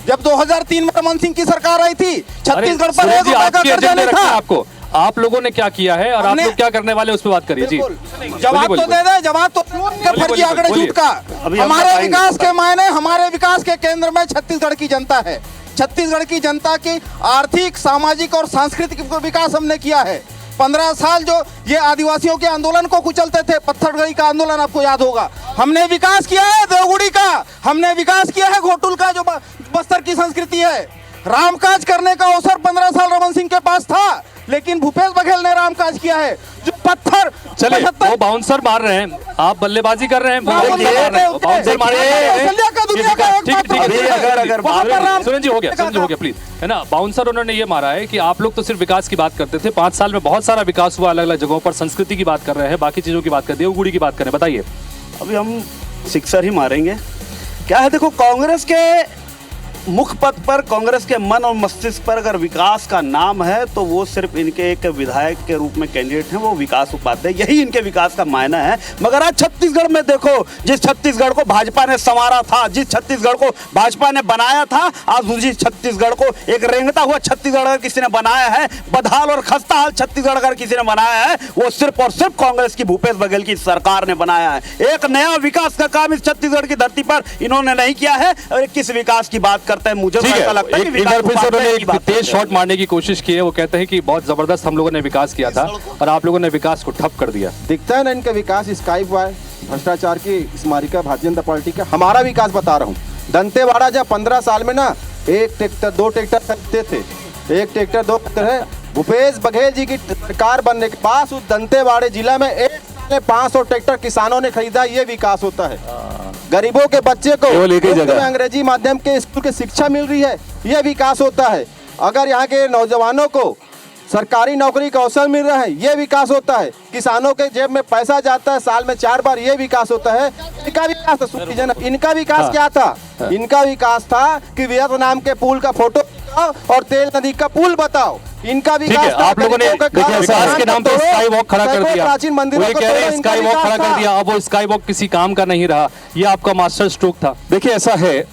S7: जब 2003 में रमन सिंह की सरकार आई थी, छत्तीसगढ़ पर
S1: सुरेश जी,
S7: ₹1 का
S1: आपकी
S7: कर्जा
S1: एजेंडे
S7: नहीं
S1: रखना है
S7: था।
S1: आपको, आप लोगों ने क्या किया है और आप लोग क्या करने वाले उस पर बात करिए जी।
S7: जवाब तो दे दे, जवाब तो फर्जी आंकड़े झूठ का।
S8: अभी हम
S7: हमारे
S8: बताएंगे।
S7: विकास के मायने, हमारे विकास के केंद्र में छत्तीसगढ़ की जनता है। छत्तीसगढ़ की जनता की आर्थिक, सामाजिक और सांस्कृतिक विकास हमने किया है। 15 साल जो ये आदिवासियों के आंदोलन को कुचलते थे, पत्थरगढ़ी का आंदोलन आपको याद होगा, हमने विकास किया है। देवगुड़ी का हमने विकास किया है। घोटुल का जो बस्तर की संस्कृति है, रामकाज करने का अवसर 15 साल रमन सिंह के पास था, लेकिन भूपेश बघेल ने रामकाज किया है। जो पत्थर
S1: चले, वो बाउंसर मार रहे हैं, आप बल्लेबाजी कर रहे हैं, बाउंसर मार रहे हैं। सुरेश जी हो गया प्लीज, है ना। बाउंसर उन्होंने ये मारा है कि आप लोग तो सिर्फ विकास की बात करते थे, 5 साल में बहुत सारा विकास हुआ, अलग अलग जगहों पर। संस्कृति की बात कर रहे हैं, बाकी चीजों की बात कर रहे हैं, देवगुड़ी की बात करें, बताइए।
S8: अभी हम सिक्सर ही मारेंगे। क्या है, देखो, कांग्रेस के मुख पद पर, कांग्रेस के मन और मस्तिष्क पर अगर विकास का नाम है तो वो सिर्फ इनके एक विधायक के रूप में कैंडिडेट हैं, वो विकास उपाध्याय, यही इनके विकास का मायना है। मगर आज छत्तीसगढ़ में देखो, जिस छत्तीसगढ़ को भाजपा ने संवारा था, जिस छत्तीसगढ़ को भाजपा ने बनाया था, आज उसी छत्तीसगढ़ को एक रेंगता हुआ छत्तीसगढ़ अगर किसी ने बनाया है, बदहाल और खस्ता हाल छत्तीसगढ़ अगर किसी ने बनाया है, वो सिर्फ और सिर्फ कांग्रेस की भूपेश बघेल की सरकार ने बनाया है। एक नया विकास का काम इस छत्तीसगढ़ की धरती पर इन्होंने नहीं किया है। और किस विकास की बात करते हैं, मुझे तो ऐसा लगता है कि
S1: एक बार फिर से उन्होंने
S8: की बात
S1: एक तेज शॉट मारने की कोशिश की है। वो कहते हैं कि बहुत जबरदस्त हम लोगों ने विकास किया था और आप लोगों ने विकास को ठप कर दिया।
S9: दिखता है ना इनका विकास, स्काई बॉय, भ्रष्टाचार की स्मारिका भारतीय जनता पार्टी का। हमारा विकास बता रहा हूँ। दंतेवाड़ा जब 15 साल में ना 1 ट्रैक्टर 2 ट्रैक्टर खरीदते थे, 1 ट्रैक्टर 2 ट्रैक्टर है। भूपेश बघेल जी की सरकार बनने के पास उस दंतेवाड़े जिला में 1 साल में 500 ट्रैक्टर किसानों ने खरीदा। ये विकास होता है। गरीबों के बच्चे को अंग्रेजी माध्यम के स्कूल की शिक्षा मिल रही है, ये विकास होता है। अगर यहाँ के नौजवानों को सरकारी नौकरी का अवसर मिल रहा है, ये विकास होता है। किसानों के जेब में पैसा जाता है साल में 4 बार, ये विकास होता है। इनका विकास था, इनका विकास क्या था? इनका विकास था कि वियतनाम के पुल का फोटो और तेल नदी का पुल बताओ। इनका विकास
S1: आप लोगों ने विकास के नाम पे स्काई वॉक खड़ा कर दिया,
S9: प्राचीन मंदिरों को
S1: स्काई वॉक खड़ा कर दिया। अब वो स्काई वॉक किसी काम का नहीं रहा। ये आपका मास्टर स्ट्रोक था।
S6: देखिए, ऐसा है,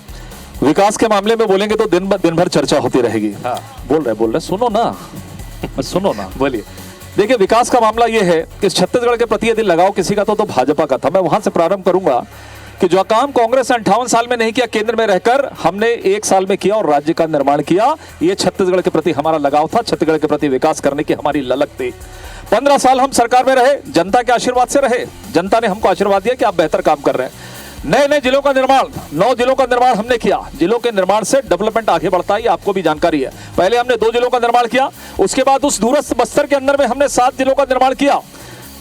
S6: विकास के मामले में बोलेंगे तो दिन भर चर्चा होती रहेगी।
S1: हाँ।
S6: बोल रहे सुनो ना
S1: बोलिए।
S6: देखिए, विकास का मामला ये है कि छत्तीसगढ़ के प्रति यदि लगाव किसी का तो भाजपा का था। मैं वहां से प्रारंभ करूंगा कि जो काम कांग्रेस ने 58 साल में नहीं किया, केंद्र में रहकर हमने 1 साल में किया और राज्य का निर्माण किया। ये छत्तीसगढ़ के प्रति हमारा लगाव था, छत्तीसगढ़ के प्रति विकास करने की हमारी ललक थी। 15 साल हम सरकार में रहे, जनता के आशीर्वाद से रहे। जनता ने हमको आशीर्वाद दिया कि आप बेहतर काम कर रहे हैं। नए जिलों का निर्माण, 9 जिलों का निर्माण हमने किया। जिलों के निर्माण से डेवलपमेंट आगे बढ़ता है, ये आपको भी जानकारी है। पहले हमने 2 जिलों का निर्माण किया, उसके बाद उस दूरस्थ बस्तर के अंदर में हमने 7 जिलों का निर्माण किया।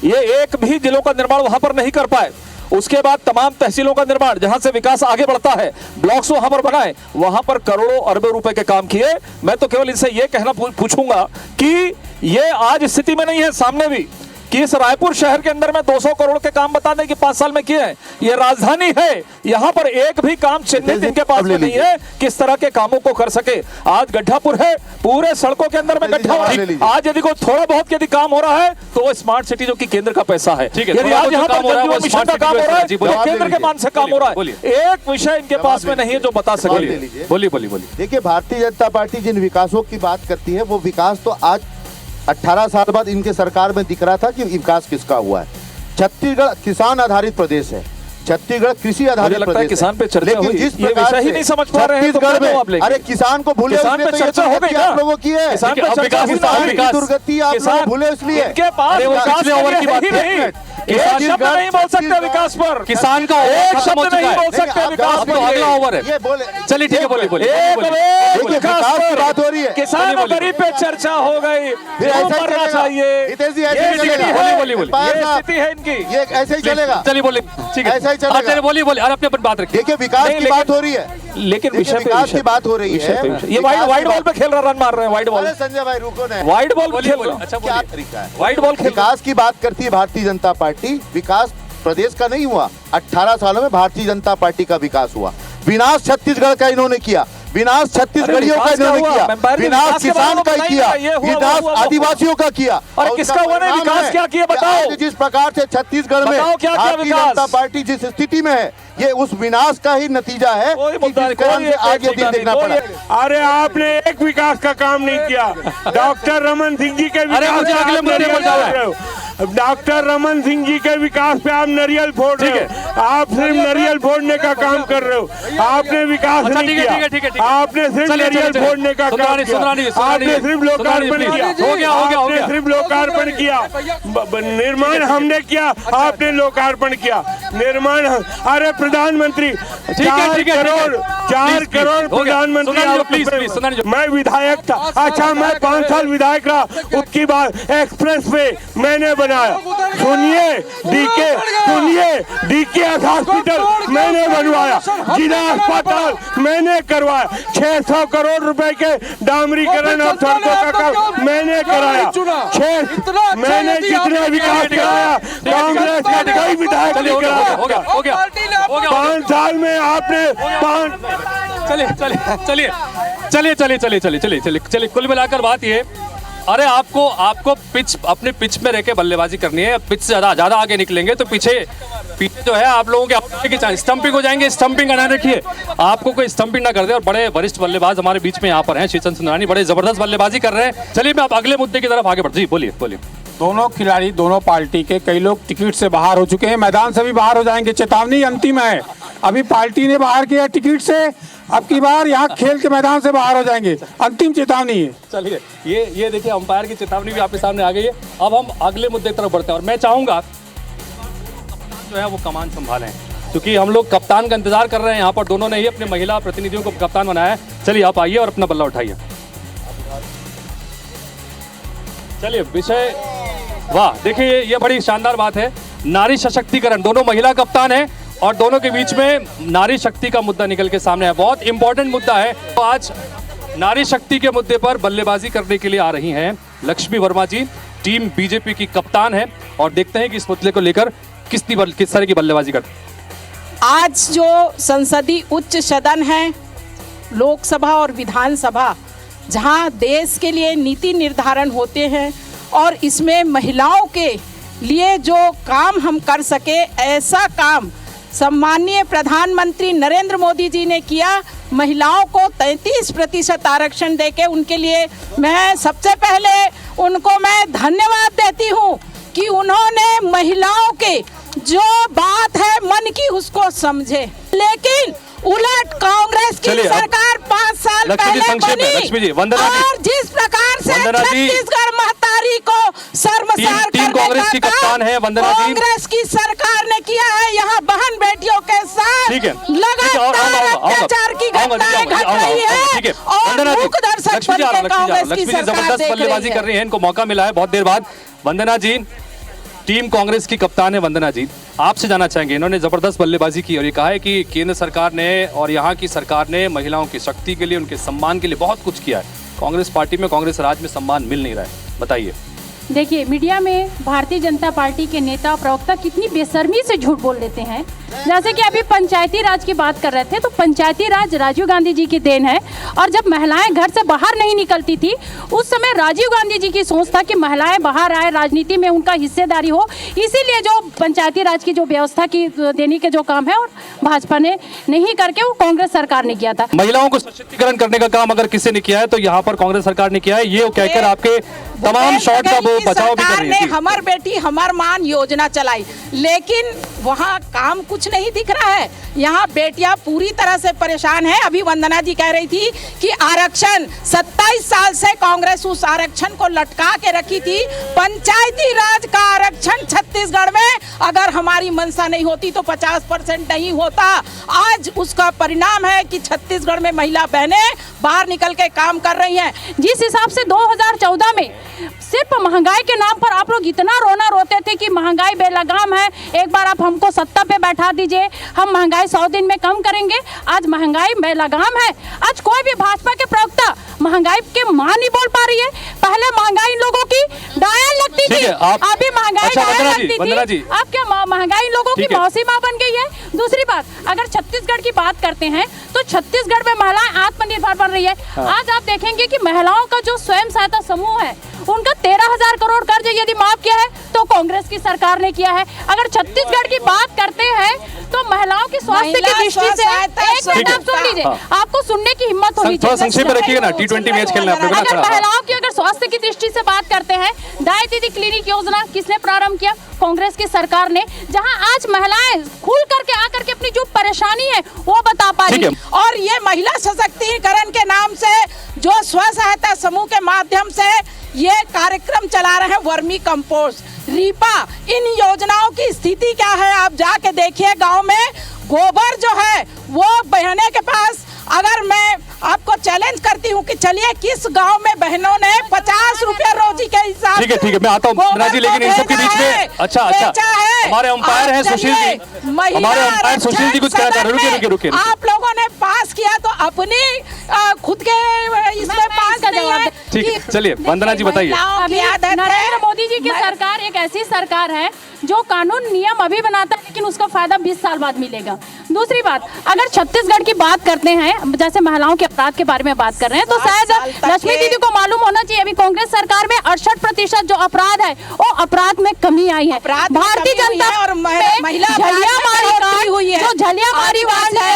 S6: ये एक भी जिलों का निर्माण वहां पर नहीं कर पाए। उसके बाद तमाम तहसीलों का निर्माण, जहां से विकास आगे बढ़ता है, ब्लॉक्स वहां पर बनाए, वहां पर करोड़ों अरबों रुपए के काम किए। मैं तो केवल इनसे यह कहना पूछूंगा कि ये आज स्थिति में नहीं है, सामने भी कि इस रायपुर शहर के अंदर में 200 करोड़ के काम बताने की 5 साल में किए हैं। ये राजधानी है, यहाँ पर एक भी काम चिन्हित इनके पास में नहीं है किस तरह के कामों को कर सके। आज गड्ढापुर है, पूरे सड़कों के अंदर में गड्ढा हो रहा है। आज यदि कोई थोड़ा बहुत यदि काम हो रहा है तो वो स्मार्ट सिटी जो कि केंद्र का पैसा है। यदि आज यहाँ पर जल जीवन मिशन का काम हो रहा है तो केंद्र के मान से काम हो रहा है। एक विषय इनके पास में नहीं है जो बता सके।
S1: बोलिए।
S5: देखिए, भारतीय जनता पार्टी जिन विकासों की बात करती है, वो विकास तो आज 18 साल बाद इनके सरकार में दिख रहा था कि विकास किसका हुआ है। छत्तीसगढ़ किसान आधारित प्रदेश है, छत्तीसगढ़ कृषि आधारित प्रदेश है।
S6: किसान पे चर्चा हुई,
S5: जिस
S6: ये
S5: प्रकार
S6: विषय ही नहीं समझ पा रहे हैं तो
S5: छत्तीसगढ़ में, अरे किसान को भूले,
S6: किसान पे चर्चा हो गई
S5: आप लोगों की है।
S6: किसान पे चर्चा हुई,
S5: दुर्गति आप लोग भूले इसलिए
S6: इनके पास विकास ओवर की बात नहीं। एक शब्द नहीं बोल सकते विकास पर, किसान का एक शब्द नहीं बोल सकते विकास पर।
S1: अगला ओवर है,
S5: ये बोले,
S1: चलिए ठीक है, बोलिए।
S5: विकास की बात हो रही है,
S6: किसान और गरीब पे चर्चा हो गई, करना चाहिए।
S5: हितेश जी, ऐसे ही चलेगा।
S1: बोलिए।
S6: ये स्थिति है इनकी,
S5: ये ऐसे ही चलेगा।
S1: चलिए बोलिए, ठीक है,
S5: ऐसा ही चलेगा।
S1: चलिए बोलिए। अरे अपनी बात रखिए।
S5: देखिए, विकास की बात हो रही है,
S6: लेकिन
S5: विकास की बात हो रही है।
S6: ये वाइड बॉल पे खेल रहा, रन मार रहे हैं वाइड बॉल।
S5: अरे संजय भाई रुको ना,
S6: वाइड बॉल खेल रहा।
S1: अच्छा,
S5: क्या तरीका है?
S6: वाइड बॉल खेल।
S5: विकास की बात करती है भारतीय जनता पार्टी। विकास प्रदेश का नहीं हुआ, 18 सालों में भारतीय जनता पार्टी का विकास हुआ। विनाश छत्तीसगढ़ का इन्होंने किया, विनाश छत्तीसगढ़ियों का इन्होंने किया, विनाश किसान का किया, विनाश आदिवासियों का किया।
S6: और किसका हुआ नहीं विकास? क्या किया बताओ?
S5: जिस प्रकार से छत्तीसगढ़ में भारतीय जनता पार्टी जिस स्थिति में है, ये उस विनाश का ही नतीजा है कि जिस कारण से आज ये दिन देखना पड़ा।
S12: अरे आपने एक विकास का काम नहीं किया। डॉक्टर रमन सिंह जी के विकास पे आप नरियल फोड़ रहे हो। डॉक्टर रमन सिंह जी के विकास पे आप नरियल फोड़ रहे हो। आप सिर्फ नरियल फोड़ने का काम कर रहे हो। आपने विकास नहीं किया। आपने सिर्फ नरियल फोड़ने का काम किया। आपने सिर्फ लोकार्पण किया। आपने सिर्फ लोकार्पण किया। निर्माण हमने किया, आपने लोकार्पण किया। निर्माण अरे प्रधानमंत्री 4 करोड़ प्रधानमंत्री। मैं विधायक था। अच्छा मैं 5 साल विधायक रहा। उसके बाद एक्सप्रेस वे मैंने बनाया। सुनिए डीके हॉस्पिटल मैंने बनवाया। जिला अस्पताल मैंने करवाया। 600 करोड़ रुपए के डामरीकरण और सड़कों का काम मैंने कराया। मैंने जितना विकास कराया कांग्रेस का कई विधायक ने कराया।
S1: हो गया
S12: 5 साल में आपने
S1: चलिए कुल मिलाकर बात ये, अरे आपको पिच अपने पिच में रह के बल्लेबाजी करनी है। पिच से ज्यादा आगे निकलेंगे तो पीछे जो है आप लोगों के स्टंपिंग हो जाएंगे। स्टंपिंग का ध्यान रखिए, आपको कोई स्टंपिंग ना कर दे। और बड़े वरिष्ठ बल्लेबाज हमारे बीच में यहाँ पर हैं, शीतल सुंदरानी बड़े जबरदस्त बल्लेबाजी कर रहे हैं। चलिए मैं आप अगले मुद्दे की तरफ आगे बढ़। जी बोलिए।
S2: दोनों खिलाड़ी, दोनों पार्टी के कई लोग टिकट से बाहर हो चुके हैं, मैदान से भी बाहर हो जाएंगे। चेतावनी अंतिम है, अभी पार्टी ने बाहर किया टिकट से, अब की बार यहाँ खेल के मैदान से बाहर हो जाएंगे। अंतिम चेतावनी है।
S1: चलिए ये देखिए अंपायर की चेतावनी भी आपके सामने आ गई है। अब हम अगले मुद्दे की तरफ बढ़ते हैं और मैं चाहूंगा जो है वो कमान संभालें, क्योंकि हम लोग कप्तान का इंतजार कर रहे हैं। यहाँ पर दोनों ने ही अपने महिला प्रतिनिधियों को कप्तान बनाया है। चलिए आप आइए और अपना बल्ला उठाइए। चलिए विषय, वाह देखिए ये बड़ी शानदार बात है। नारी सशक्तिकरण, दोनों महिला कप्तान हैं और दोनों के बीच में नारी शक्ति का मुद्दा निकल के सामने है। बहुत इंपॉर्टेंट मुद्दा है। तो आज नारी शक्ति के मुद्दे पर बल्लेबाजी करने के लिए आ रही हैं लक्ष्मी वर्मा जी, टीम बीजेपी की कप्तान है, और देखते हैं कि इस मुद्दे को लेकर किस तरह की बल्लेबाजी करते।
S4: आज जो संसदीय उच्च सदन है, लोकसभा और विधानसभा, जहां देश के लिए नीति निर्धारण होते हैं और इसमें महिलाओं के लिए जो काम हम कर सके, ऐसा काम सम्माननीय प्रधानमंत्री नरेंद्र मोदी जी ने किया। महिलाओं को 33% आरक्षण देके उनके लिए मैं सबसे पहले उनको मैं धन्यवाद देती हूँ कि उन्होंने महिलाओं के जो बात है मन की उसको समझे। लेकिन उलट कांग्रेस की सरकार 5 साल पहले बनी और जिस प्रकार से छत्तीसगढ़ महतारी को शर्मसार
S1: कांग्रेस की कप्तान है वंदना जी,
S4: कांग्रेस की सरकार ने किया है। यहाँ बहन बेटियों के साथ लगातार अत्याचार की घटनाएं घट रही है और मुख्य दर्शक बन के कांग्रेस की सरकार
S1: जबरदस्त बल्लेबाजी कर रही है। इनको मौका मिला है बहुत देर बाद। वंदना जी टीम कांग्रेस की कप्तान है। वंदना जी आपसे जानना चाहेंगे, इन्होंने जबरदस्त बल्लेबाजी की और ये कहा है कि केंद्र सरकार ने और यहाँ की सरकार ने महिलाओं की शक्ति के लिए, उनके सम्मान के लिए बहुत कुछ किया है। कांग्रेस पार्टी में, कांग्रेस राज में सम्मान मिल नहीं रहा है, बताइए।
S13: देखिए मीडिया में भारतीय जनता पार्टी के नेता प्रवक्ता कितनी बेशर्मी से झूठ बोल देते हैं। जैसे कि अभी पंचायती राज की बात कर रहे थे, तो पंचायती राज राजीव गांधी जी की देन है। और जब महिलाएं घर से बाहर नहीं निकलती थी, उस समय राजीव गांधी जी की सोच था कि महिलाएं बाहर आए, राजनीति में उनका हिस्सेदारी हो। इसीलिए जो पंचायती राज की जो व्यवस्था की देने के जो काम है, और भाजपा ने नहीं करके वो कांग्रेस सरकार ने किया था।
S1: महिलाओं को सशक्तिकरण करने का काम अगर किसी ने किया है तो यहाँ पर कांग्रेस सरकार ने किया है। ये कहकर आपके तमाम शॉट का वो बचाव भी कर रही है।
S4: हमार बेटी हमार मान योजना चलाई, लेकिन वहाँ काम कुछ नहीं दिख रहा है। यहाँ बेटियां पूरी तरह से परेशान है। अभी वंदना जी कह रही थी कि आरक्षण 27 साल से कांग्रेस उस आरक्षण को लटका के रखी थी। पंचायती राज का आरक्षण छत्तीसगढ़ में अगर हमारी मंशा नहीं होती तो 50% नहीं होता। आज उसका परिणाम है कि छत्तीसगढ़ में महिला बहनें बाहर निकल के काम कर रही हैं।
S13: जिस हिसाब से 2014 में सिर्फ महंगाई महंगाई के नाम पर आप लोग इतना रोना रोते थे कि महंगाई बेलगाम है, एक बार आप हमको सत्ता पे बैठा दीजिए, हम महंगाई 100 दिन में कम करेंगे। आज महंगाई बेलगाम है। आज कोई भी भाजपा के प्रवक्ता महंगाई के मां नहीं बोल पा रही है। पहले महंगाई लोगों की डायल लगती थी, अभी महंगाई डायल लगती थी, अब क्या महंगाई लोगों की मौसी मां बन गई है। दूसरी बात, अगर छत्तीसगढ़ की बात करते हैं तो छत्तीसगढ़ में महिलाएं आत्मनिर्भर बन रही है। आज आप देखेंगे कि महिलाओं का जो स्वयं सहायता समूह है उनका 13,000 करोड़ कर्ज यदि माफ किया है तो कांग्रेस की सरकार ने किया है। अगर छत्तीसगढ़ की बात करते हैं तो महिलाओं की स्वास्थ्य की दृष्टि से एक मिनट आप सुन लीजिए, आपको सुनने की हिम्मत होनी चाहिए।
S1: संक्षेप में रखिएगा ना, T20 मैच खेलना है।
S13: अगर महिलाओं की अगर स्वास्थ्य की दृष्टि से बात करते हैं, दाई दीदी क्लिनिक योजना किसने प्रारंभ किया? कांग्रेस की सरकार ने, जहां आज महिलाएं खुल करके आकर के अपनी जो परेशानी है वो बता पा रही है।
S4: और ये महिला सशक्तिकरण के नाम से जो स्व सहायता समूह के माध्यम से ये कार्यक्रम चला रहे हैं, वर्मी कंपोस्ट, रीपा, इन योजनाओं की स्थिति क्या है आप जाके देखिए। गांव में गोबर जो है वो बहने के पास, अगर मैं आपको चैलेंज करती हूँ कि चलिए किस गांव में बहनों ने 50 रुपया रोजी के हिसाब से,
S1: ठीक है मैं आता हूँ राजी, लेकिन इन सब के बीच में अच्छा हमारे अंपायर हैं सुशील जी, हमारे अंपायर सुशील जी कुछ कहना चाह रहे, रुकिए
S4: आप लोगों ने पास किया तो अपनी खुद के इसमें पास का जवाब।
S1: ठीक है, चलिए वंदना जी बताइए।
S13: नरेंद्र मोदी जी की सरकार एक ऐसी सरकार है जो कानून नियम अभी बनाता है लेकिन उसका फायदा 20 साल बाद मिलेगा। दूसरी बात, अगर छत्तीसगढ़ की बात करते हैं, जैसे महिलाओं के अपराध के बारे में बात कर रहे हैं, तो शायद लक्ष्मी दीदी को मालूम होना चाहिए अभी कांग्रेस सरकार में 68% जो अपराध है वो अपराध में कमी आई है। भारतीय जनता और महिला झलियामारी हुई है, जो झलियामारी कांड है,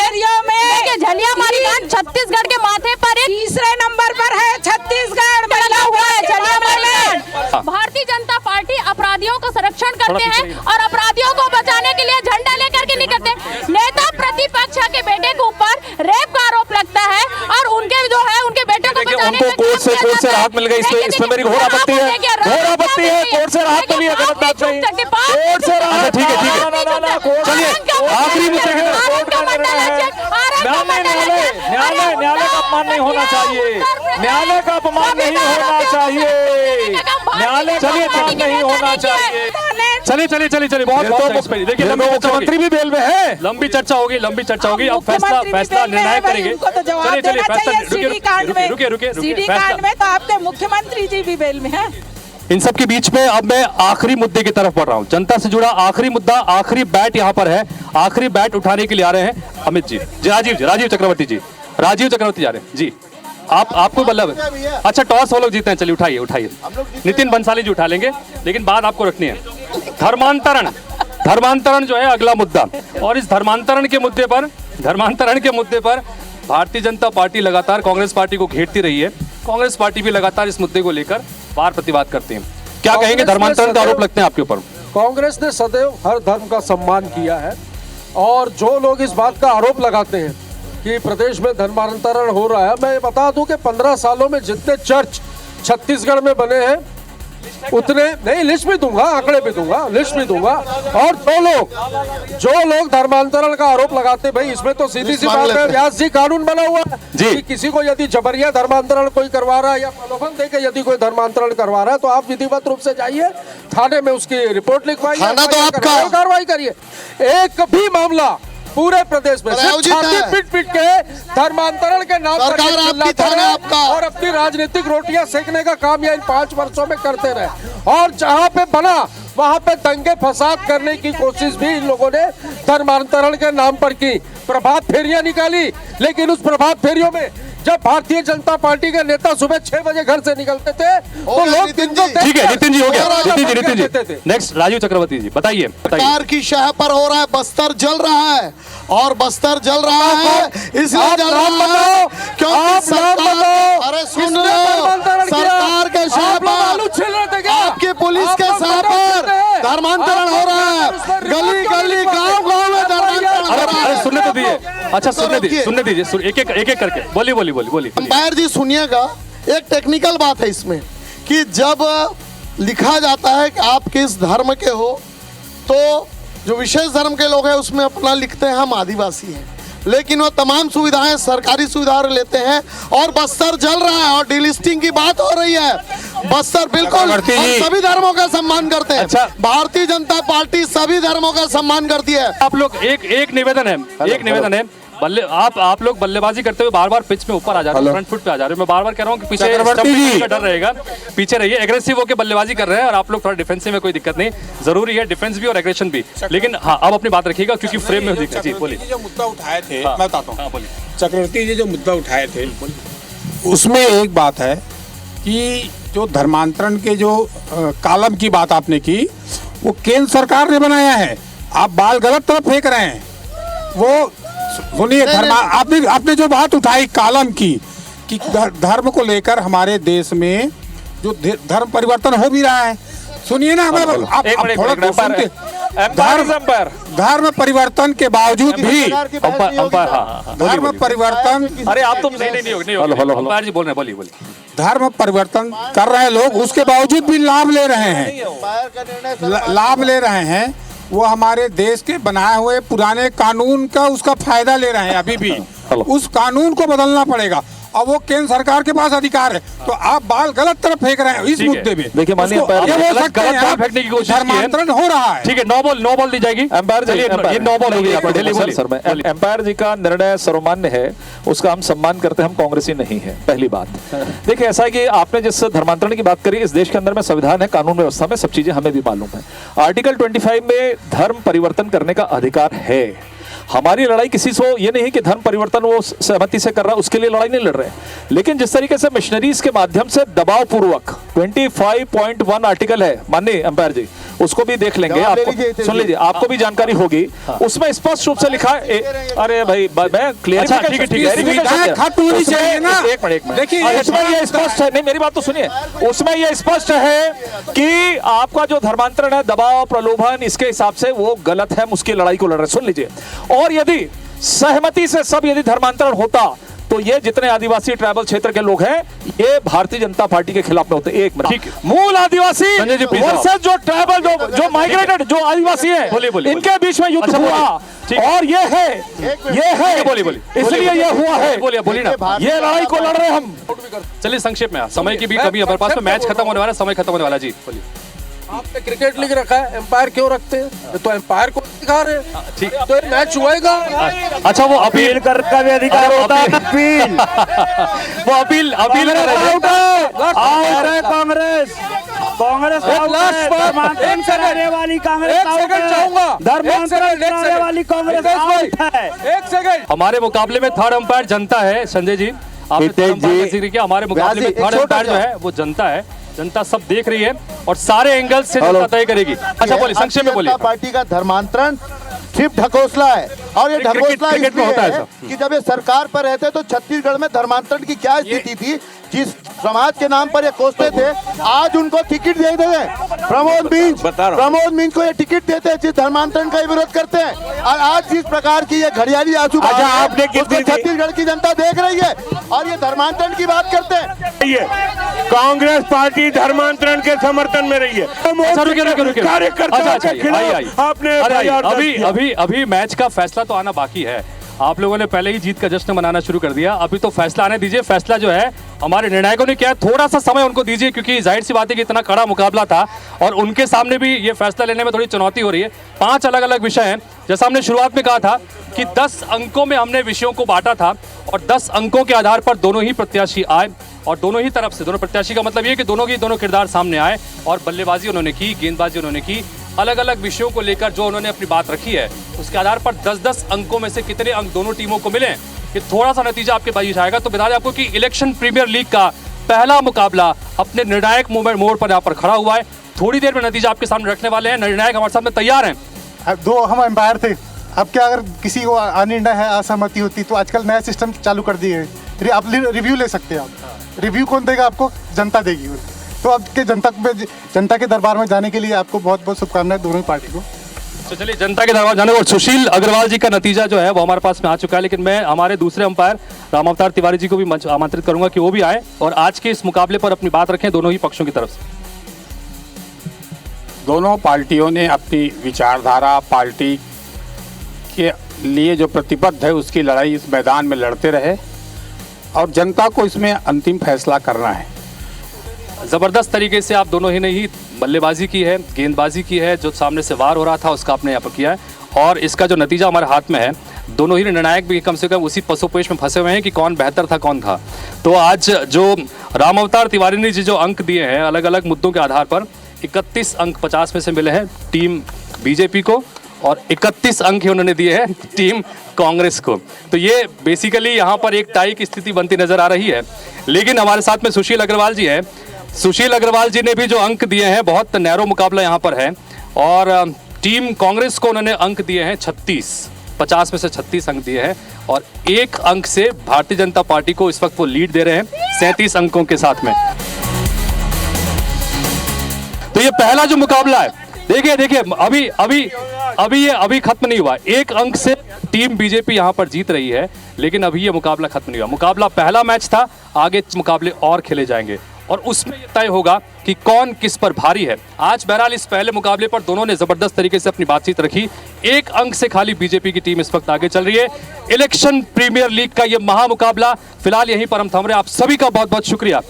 S13: झलियामारी कांड छत्तीसगढ़ के माथे पर तीसरे नंबर पर है। छत्तीसगढ़ बना हुआ है झलियामारी कांड। भारतीय जनता पार्टी अपराधियों का संरक्षण करते हैं और अपराधियों को बचाने के लिए झंडा लेकर के निकलते हैं। नेता प्रतिपक्ष के बेटे के ऊपर रेप का आरोप लगता है और उनके जो है उनके बेटे को बचाने
S6: उनको कोर्ट से राहत मिल गई, इसमें मेरी घोर आपत्ति है, कोर्ट से राहत मिली है, गलत बात नहीं, कोर्ट से राहत। ठीक है चलिए आखिरी मुद्दे हैं, न्यायालय का अपमान नहीं होना चाहिए, न्यायालय का अपमान नहीं होना चाहिए, न्यायालय का अपमान नहीं होना चाहिए।
S1: चलिए बहुत देखिए मुख्यमंत्री भी बेल में है। लंबी चर्चा होगी अब फैसला निर्णायक करेंगे।
S4: चलिए कांड में तो आपके मुख्यमंत्री जी भी बेल में है।
S1: इन सब के बीच में अब मैं आखिरी मुद्दे की तरफ बढ़ रहा हूँ, जनता से जुड़ा आखिरी मुद्दा, आखिरी बैट यहाँ पर है, आखिरी बैट उठाने के लिए आ रहे हैं अमित जी, राजीव चक्रवर्ती जा रहे हैं जी। आपको मतलब अच्छा टॉस वो लोग जीते हैं, चलिए उठाइए। नितिन बंसाली जी उठा लेंगे, लेकिन बात आपको रखनी है। धर्मांतरण जो है अगला मुद्दा, और इस धर्मांतरण के मुद्दे पर भारतीय जनता पार्टी लगातार कांग्रेस पार्टी को घेरती रही है। कांग्रेस पार्टी भी लगातार इस मुद्दे को लेकर बार प्रतिवाद करती है। क्या कहेंगे, धर्मांतरण का आरोप लगते हैं आपके ऊपर?
S14: कांग्रेस ने सदैव हर धर्म का सम्मान किया है, और जो लोग इस बात का आरोप लगाते हैं कि प्रदेश में धर्मांतरण हो रहा है, मैं बता दूं कि 15 सालों में जितने चर्च छत्तीसगढ़ में बने हैं उतने नहीं, लिस्ट भी दूंगा, आंकड़े भी दूंगा, लिस्ट भी दूंगा। और जो लोग धर्मांतरण का आरोप लगाते, भाई इसमें तो सीधी सी बात है, व्यास जी कानून बना हुआ है कि किसी को यदि जबरिया धर्मांतरण कोई करवा रहा है या प्रलोभन देके यदि कोई धर्मांतरण करवा रहा है तो आप विधिवत रूप से जाइए थाने में, उसकी रिपोर्ट लिखवाइए, कार्रवाई करिए। एक भी मामला पूरे प्रदेश में पीट के धर्मांतरण के नाम पर और अपनी राजनीतिक रोटियां सेकने का काम या इन 5 वर्षों में करते रहे, और जहां पे बना वहां पे दंगे फसाद करने की कोशिश भी इन लोगों ने धर्मांतरण के नाम पर की। प्रभात फेरियां निकाली, लेकिन उस प्रभात फेरियों में जब भारतीय जनता पार्टी के नेता सुबह 6 बजे घर से निकलते थे तो लोग दिन को
S1: ठीक है नितिन जी हो गया, नितिन जी नेक्स्ट राजीव चक्रवर्ती जी बताइए।
S11: सरकार की शह पर हो रहा है, बस्तर जल रहा है, और बस्तर जल रहा है इसलिए जल रहा है क्योंकि सरकार, अरे सुन लो, सरकार के शह पर आपकी पुलिस के शह पर धर्मांतरण हो रहा है, गली गली गांव गांव में धर्मांतरण।
S1: अरे सुनने तो दीजिए, अच्छा सुनने दीजिए, एक करके बोलिए।
S11: अंपायर जी सुनिएगा, एक टेक्निकल बात है इसमें कि जब लिखा जाता है कि आप किस धर्म के हो, तो जो विशेष धर्म के लोग हैं उसमें अपना लिखते हैं हम आदिवासी हैं, लेकिन वो तमाम सुविधाएं सरकारी सुविधाएं लेते हैं और बस्तर जल रहा है और डिलिस्टिंग की बात हो रही है। बस्तर बिल्कुल हम सभी धर्मों का सम्मान करते हैं।
S1: अच्छा,
S11: भारतीय जनता पार्टी सभी धर्मों का सम्मान करती है।
S1: आप लोग एक निवेदन है आप लोग बल्लेबाजी करते हुए बार बार पिच में ऊपर आ जा रहे हो, फ्रंट फुट पे आ जा रहे हो। मैं बार बार कह रहा हूँ कि पीछे का डर रहेगा, पीछे रहिए। एग्रेसिव होकर बल्लेबाजी कर रहे हैं और आप लोग थोड़ा डिफेंसिव में, कोई दिक्कत नहीं, जरूरी है डिफेंस भी और एग्रेशन भी, लेकिन हाँ अब अपनी बात रखिएगा क्योंकि फ्रेम में दिखा। जी बोलिए।
S2: जो मुद्दा उठाए थे
S1: हाँ,
S2: मैं बताता हूँ।
S1: हाँ बोलिए।
S2: चक्रवर्ती जी जो मुद्दा उठाए थे उसमें एक बात है कि जो धर्मांतरण के जो कालम की बात आपने की वो केंद्र सरकार ने बनाया है। आप बाल गलत तरफ फेंक रहे हैं। वो सुनिए, आपने जो बात उठाई कालम की कि धर्म को लेकर हमारे देश में जो धर्म परिवर्तन हो भी रहा है, सुनिए ना, धर्म परिवर्तन के बावजूद भी धर्म परिवर्तन,
S1: अरे आप तो नहीं अंपायर जी बोल रहे हैं, बोलिए।
S2: धर्म परिवर्तन कर रहे हैं लोग, उसके बावजूद भी लाभ ले रहे हैं। वो हमारे देश के बनाए हुए पुराने कानून का उसका फायदा ले रहे हैं अभी भी। उस कानून को बदलना पड़ेगा और वो केंद्र सरकार के पास अधिकार है। तो आप बाल गलत तरफ फेंक रहे हैं इस मुद्दे में।
S6: देखिए माननीय
S1: गलत फेंकने की कोशिश
S2: धर्मांतरण हो रहा है।
S1: ठीक है, नो बॉल दी जाएगी।
S6: एम्पायर जी,
S1: ये नो बॉल होगी आपको।
S6: एम्पायर जी का निर्णय सर्वमान्य है, उसका हम सम्मान करते हैं, हम कांग्रेसी नहीं है। पहली बात देखिए, ऐसा है कि आपने जिस धर्मांतरण की बात करी, इस देश के अंदर में संविधान है, कानून व्यवस्था में सब चीजें हमें भी मालूम है। आर्टिकल 25 में धर्म परिवर्तन करने का अधिकार है। हमारी लड़ाई किसी से ये नहीं कि धर्म परिवर्तन वो सहमति से कर रहा है, उसके लिए लड़ाई नहीं लड़ रहे। लेकिन जिस तरीके से मिशनरीज के माध्यम से दबाव पूर्वक 25.1 आर्टिकल है माननीय अंपायर जी, उसको भी देख लेंगे। आपको सुन लीजिए, आपको भी जानकारी होगी। उसमें स्पष्ट रूप से लिखा है, अरे भाई मैं क्लियर, ठीक है एक मिनट देखिए, उसमें ये स्पष्ट है, नहीं मेरी बात तो सुनिए, उसमें ये स्पष्ट है कि आपका जो धर्मांतरण है, दबाव प्रलोभन, इसके हिसाब से वो गलत है, हम उसकी लड़ाई को लड़ रहे। सुन लीजिए, और यदि सहमति से सब यदि धर्मांतरण होता तो ये जितने आदिवासी ट्राइबल क्षेत्र के लोग हैं ये भारतीय जनता पार्टी के खिलाफ में होते। एक मिनट, मूल आदिवासी वर्सेस जो ट्राइबल जो माइग्रेटेड जो आदिवासी हैं, इनके बीच में युद्ध हुआ और ये है बोलिए, इसलिए ये हुआ है, बोलिए ना, ये लड़ाई को लड़ रहे हम।
S1: चलिए संक्षेप में, समय की भी कभी हमारे पास में, मैच खत्म होने वाला, समय खत्म होने वाला। जी बोलिए।
S14: आपने क्रिकेट लिख रखा है, एम्पायर क्यों रखते हैं? तो एम्पायर को अधिकार है, ठीक, तो ये मैच हुएगा।
S1: अच्छा, वो अपील कर का भी अधिकार होता है। अपील वो अपील
S8: कांग्रेस
S1: हमारे मुकाबले में थर्ड अंपायर जनता है। संजय जी, आपने किया, हमारे मुकाबले में थर्ड अंपायर जो है वो जनता है। जनता सब देख रही है और सारे एंगल से जनता तय करेगी। अच्छा बोलिए, संक्षेप में बोलिए।
S5: पार्टी का धर्मांतरण सिर्फ ढकोसला है और ये ढकोसला इसलिए है कि जब ये सरकार पर रहते तो छत्तीसगढ़ में धर्मांतरण की क्या स्थिति थी, जिस समाज के नाम पर ये कोसते थे, आज उनको टिकट दे देते। प्रमोद मीन्स को ये टिकट देते हैं जिस धर्मांतरण का विरोध करते हैं। और आज जिस प्रकार की ये घड़ियाली आंसू छत्तीसगढ़ की जनता देख रही है और ये धर्मांतरण की बात करते हैं।
S12: कांग्रेस पार्टी धर्मांतरण के समर्थन में रही है।
S1: अभी मैच का फैसला तो आना बाकी है। आप लोगों ने पहले ही जीत का जश्न मनाना शुरू कर दिया, अभी तो फैसला आने दीजिए। फैसला जो है हमारे निर्णायकों ने किया, थोड़ा सा समय उनको दीजिए, क्योंकि जाहिर सी बात है कि इतना कड़ा मुकाबला था और उनके सामने भी ये फैसला लेने में थोड़ी चुनौती हो रही है। 5 अलग अलग विषय हैं, जैसा हमने शुरुआत में कहा था कि 10 अंकों में हमने विषयों को बांटा था और 10 अंकों के आधार पर दोनों ही प्रत्याशी आए और दोनों ही तरफ से, दोनों प्रत्याशी का मतलब ये कि दोनों किरदार सामने आए और बल्लेबाजी उन्होंने की, गेंदबाजी उन्होंने की। अलग अलग विषयों को लेकर जो उन्होंने अपनी बात रखी है, उसके आधार पर 10-10 अंकों में से कितने अंक दोनों टीमों को मिले, कि थोड़ा सा नतीजा आपके पास आएगा। तो बता दें आपको कि इलेक्शन प्रीमियर लीग का पहला मुकाबला अपने निर्णायक मोड़ पर यहाँ पर खड़ा हुआ है। थोड़ी देर में नतीजा आपके सामने रखने वाले हैं। निर्णायक हमारे सामने तैयार हैं।
S3: 2 हम एम्पायर थे। अब क्या अगर किसी को अनिर्णय है, असहमति होती, तो आजकल नया सिस्टम चालू कर दिए है, आप रिव्यू ले सकते हैं। आप रिव्यू कौन देगा? आपको जनता देगी। तो अब के जनता के दरबार में जाने के लिए आपको बहुत बहुत शुभकामनाएं दोनों पार्टी को।
S1: तो चलिए जनता के दरबार जाने। और सुशील अग्रवाल जी का नतीजा जो है वो हमारे पास में आ चुका है, लेकिन मैं हमारे दूसरे अंपायर राम अवतार तिवारी जी को भी आमंत्रित करूंगा कि वो भी आए और आज के इस मुकाबले पर अपनी बात रखें दोनों ही पक्षों की तरफ से।
S2: दोनों पार्टियों ने अपनी विचारधारा, पार्टी के लिए जो प्रतिबद्ध है उसकी लड़ाई इस मैदान में लड़ते रहे और जनता को इसमें अंतिम फैसला करना है।
S1: जबरदस्त तरीके से आप दोनों ही ने ही बल्लेबाजी की है, गेंदबाजी की है, जो सामने से वार हो रहा था उसका आपने यहाँ पर किया है और इसका जो नतीजा हमारे हाथ में है, दोनों ही निर्णायक भी कम से कम उसी पसोपेश में फंसे हुए हैं कि कौन बेहतर था कौन था। तो आज जो राम अवतार तिवारी ने जी जो अंक दिए हैं अलग अलग मुद्दों के आधार पर 31 अंक 50 में से मिले हैं टीम बीजेपी को और 31 अंक ही उन्होंने दिए हैं टीम कांग्रेस को। तो ये बेसिकली यहाँ पर एक टाई की स्थिति बनती नजर आ रही है। लेकिन हमारे साथ में सुशील अग्रवाल जी हैं। सुशील अग्रवाल जी ने भी जो अंक दिए हैं, बहुत नैरो मुकाबला यहाँ पर है और टीम कांग्रेस को उन्होंने अंक दिए हैं 36, 50 में से 36 अंक दिए हैं और 1 अंक से भारतीय जनता पार्टी को इस वक्त वो लीड दे रहे हैं 37 अंकों के साथ में। तो ये पहला जो मुकाबला है, देखिए अभी खत्म नहीं हुआ। 1 अंक से टीम बीजेपी यहां पर जीत रही है, लेकिन अभी ये मुकाबला खत्म नहीं हुआ। मुकाबला पहला मैच था, आगे मुकाबले और खेले जाएंगे और उसमें ये तय होगा कि कौन किस पर भारी है। आज बहरहाल इस पहले मुकाबले पर दोनों ने जबरदस्त तरीके से अपनी बातचीत रखी। 1 अंक से खाली बीजेपी की टीम इस वक्त आगे चल रही है। इलेक्शन प्रीमियर लीग का ये महामुकाबला फिलहाल यहीं पर हम थम रहे हैं। आप सभी का बहुत बहुत शुक्रिया।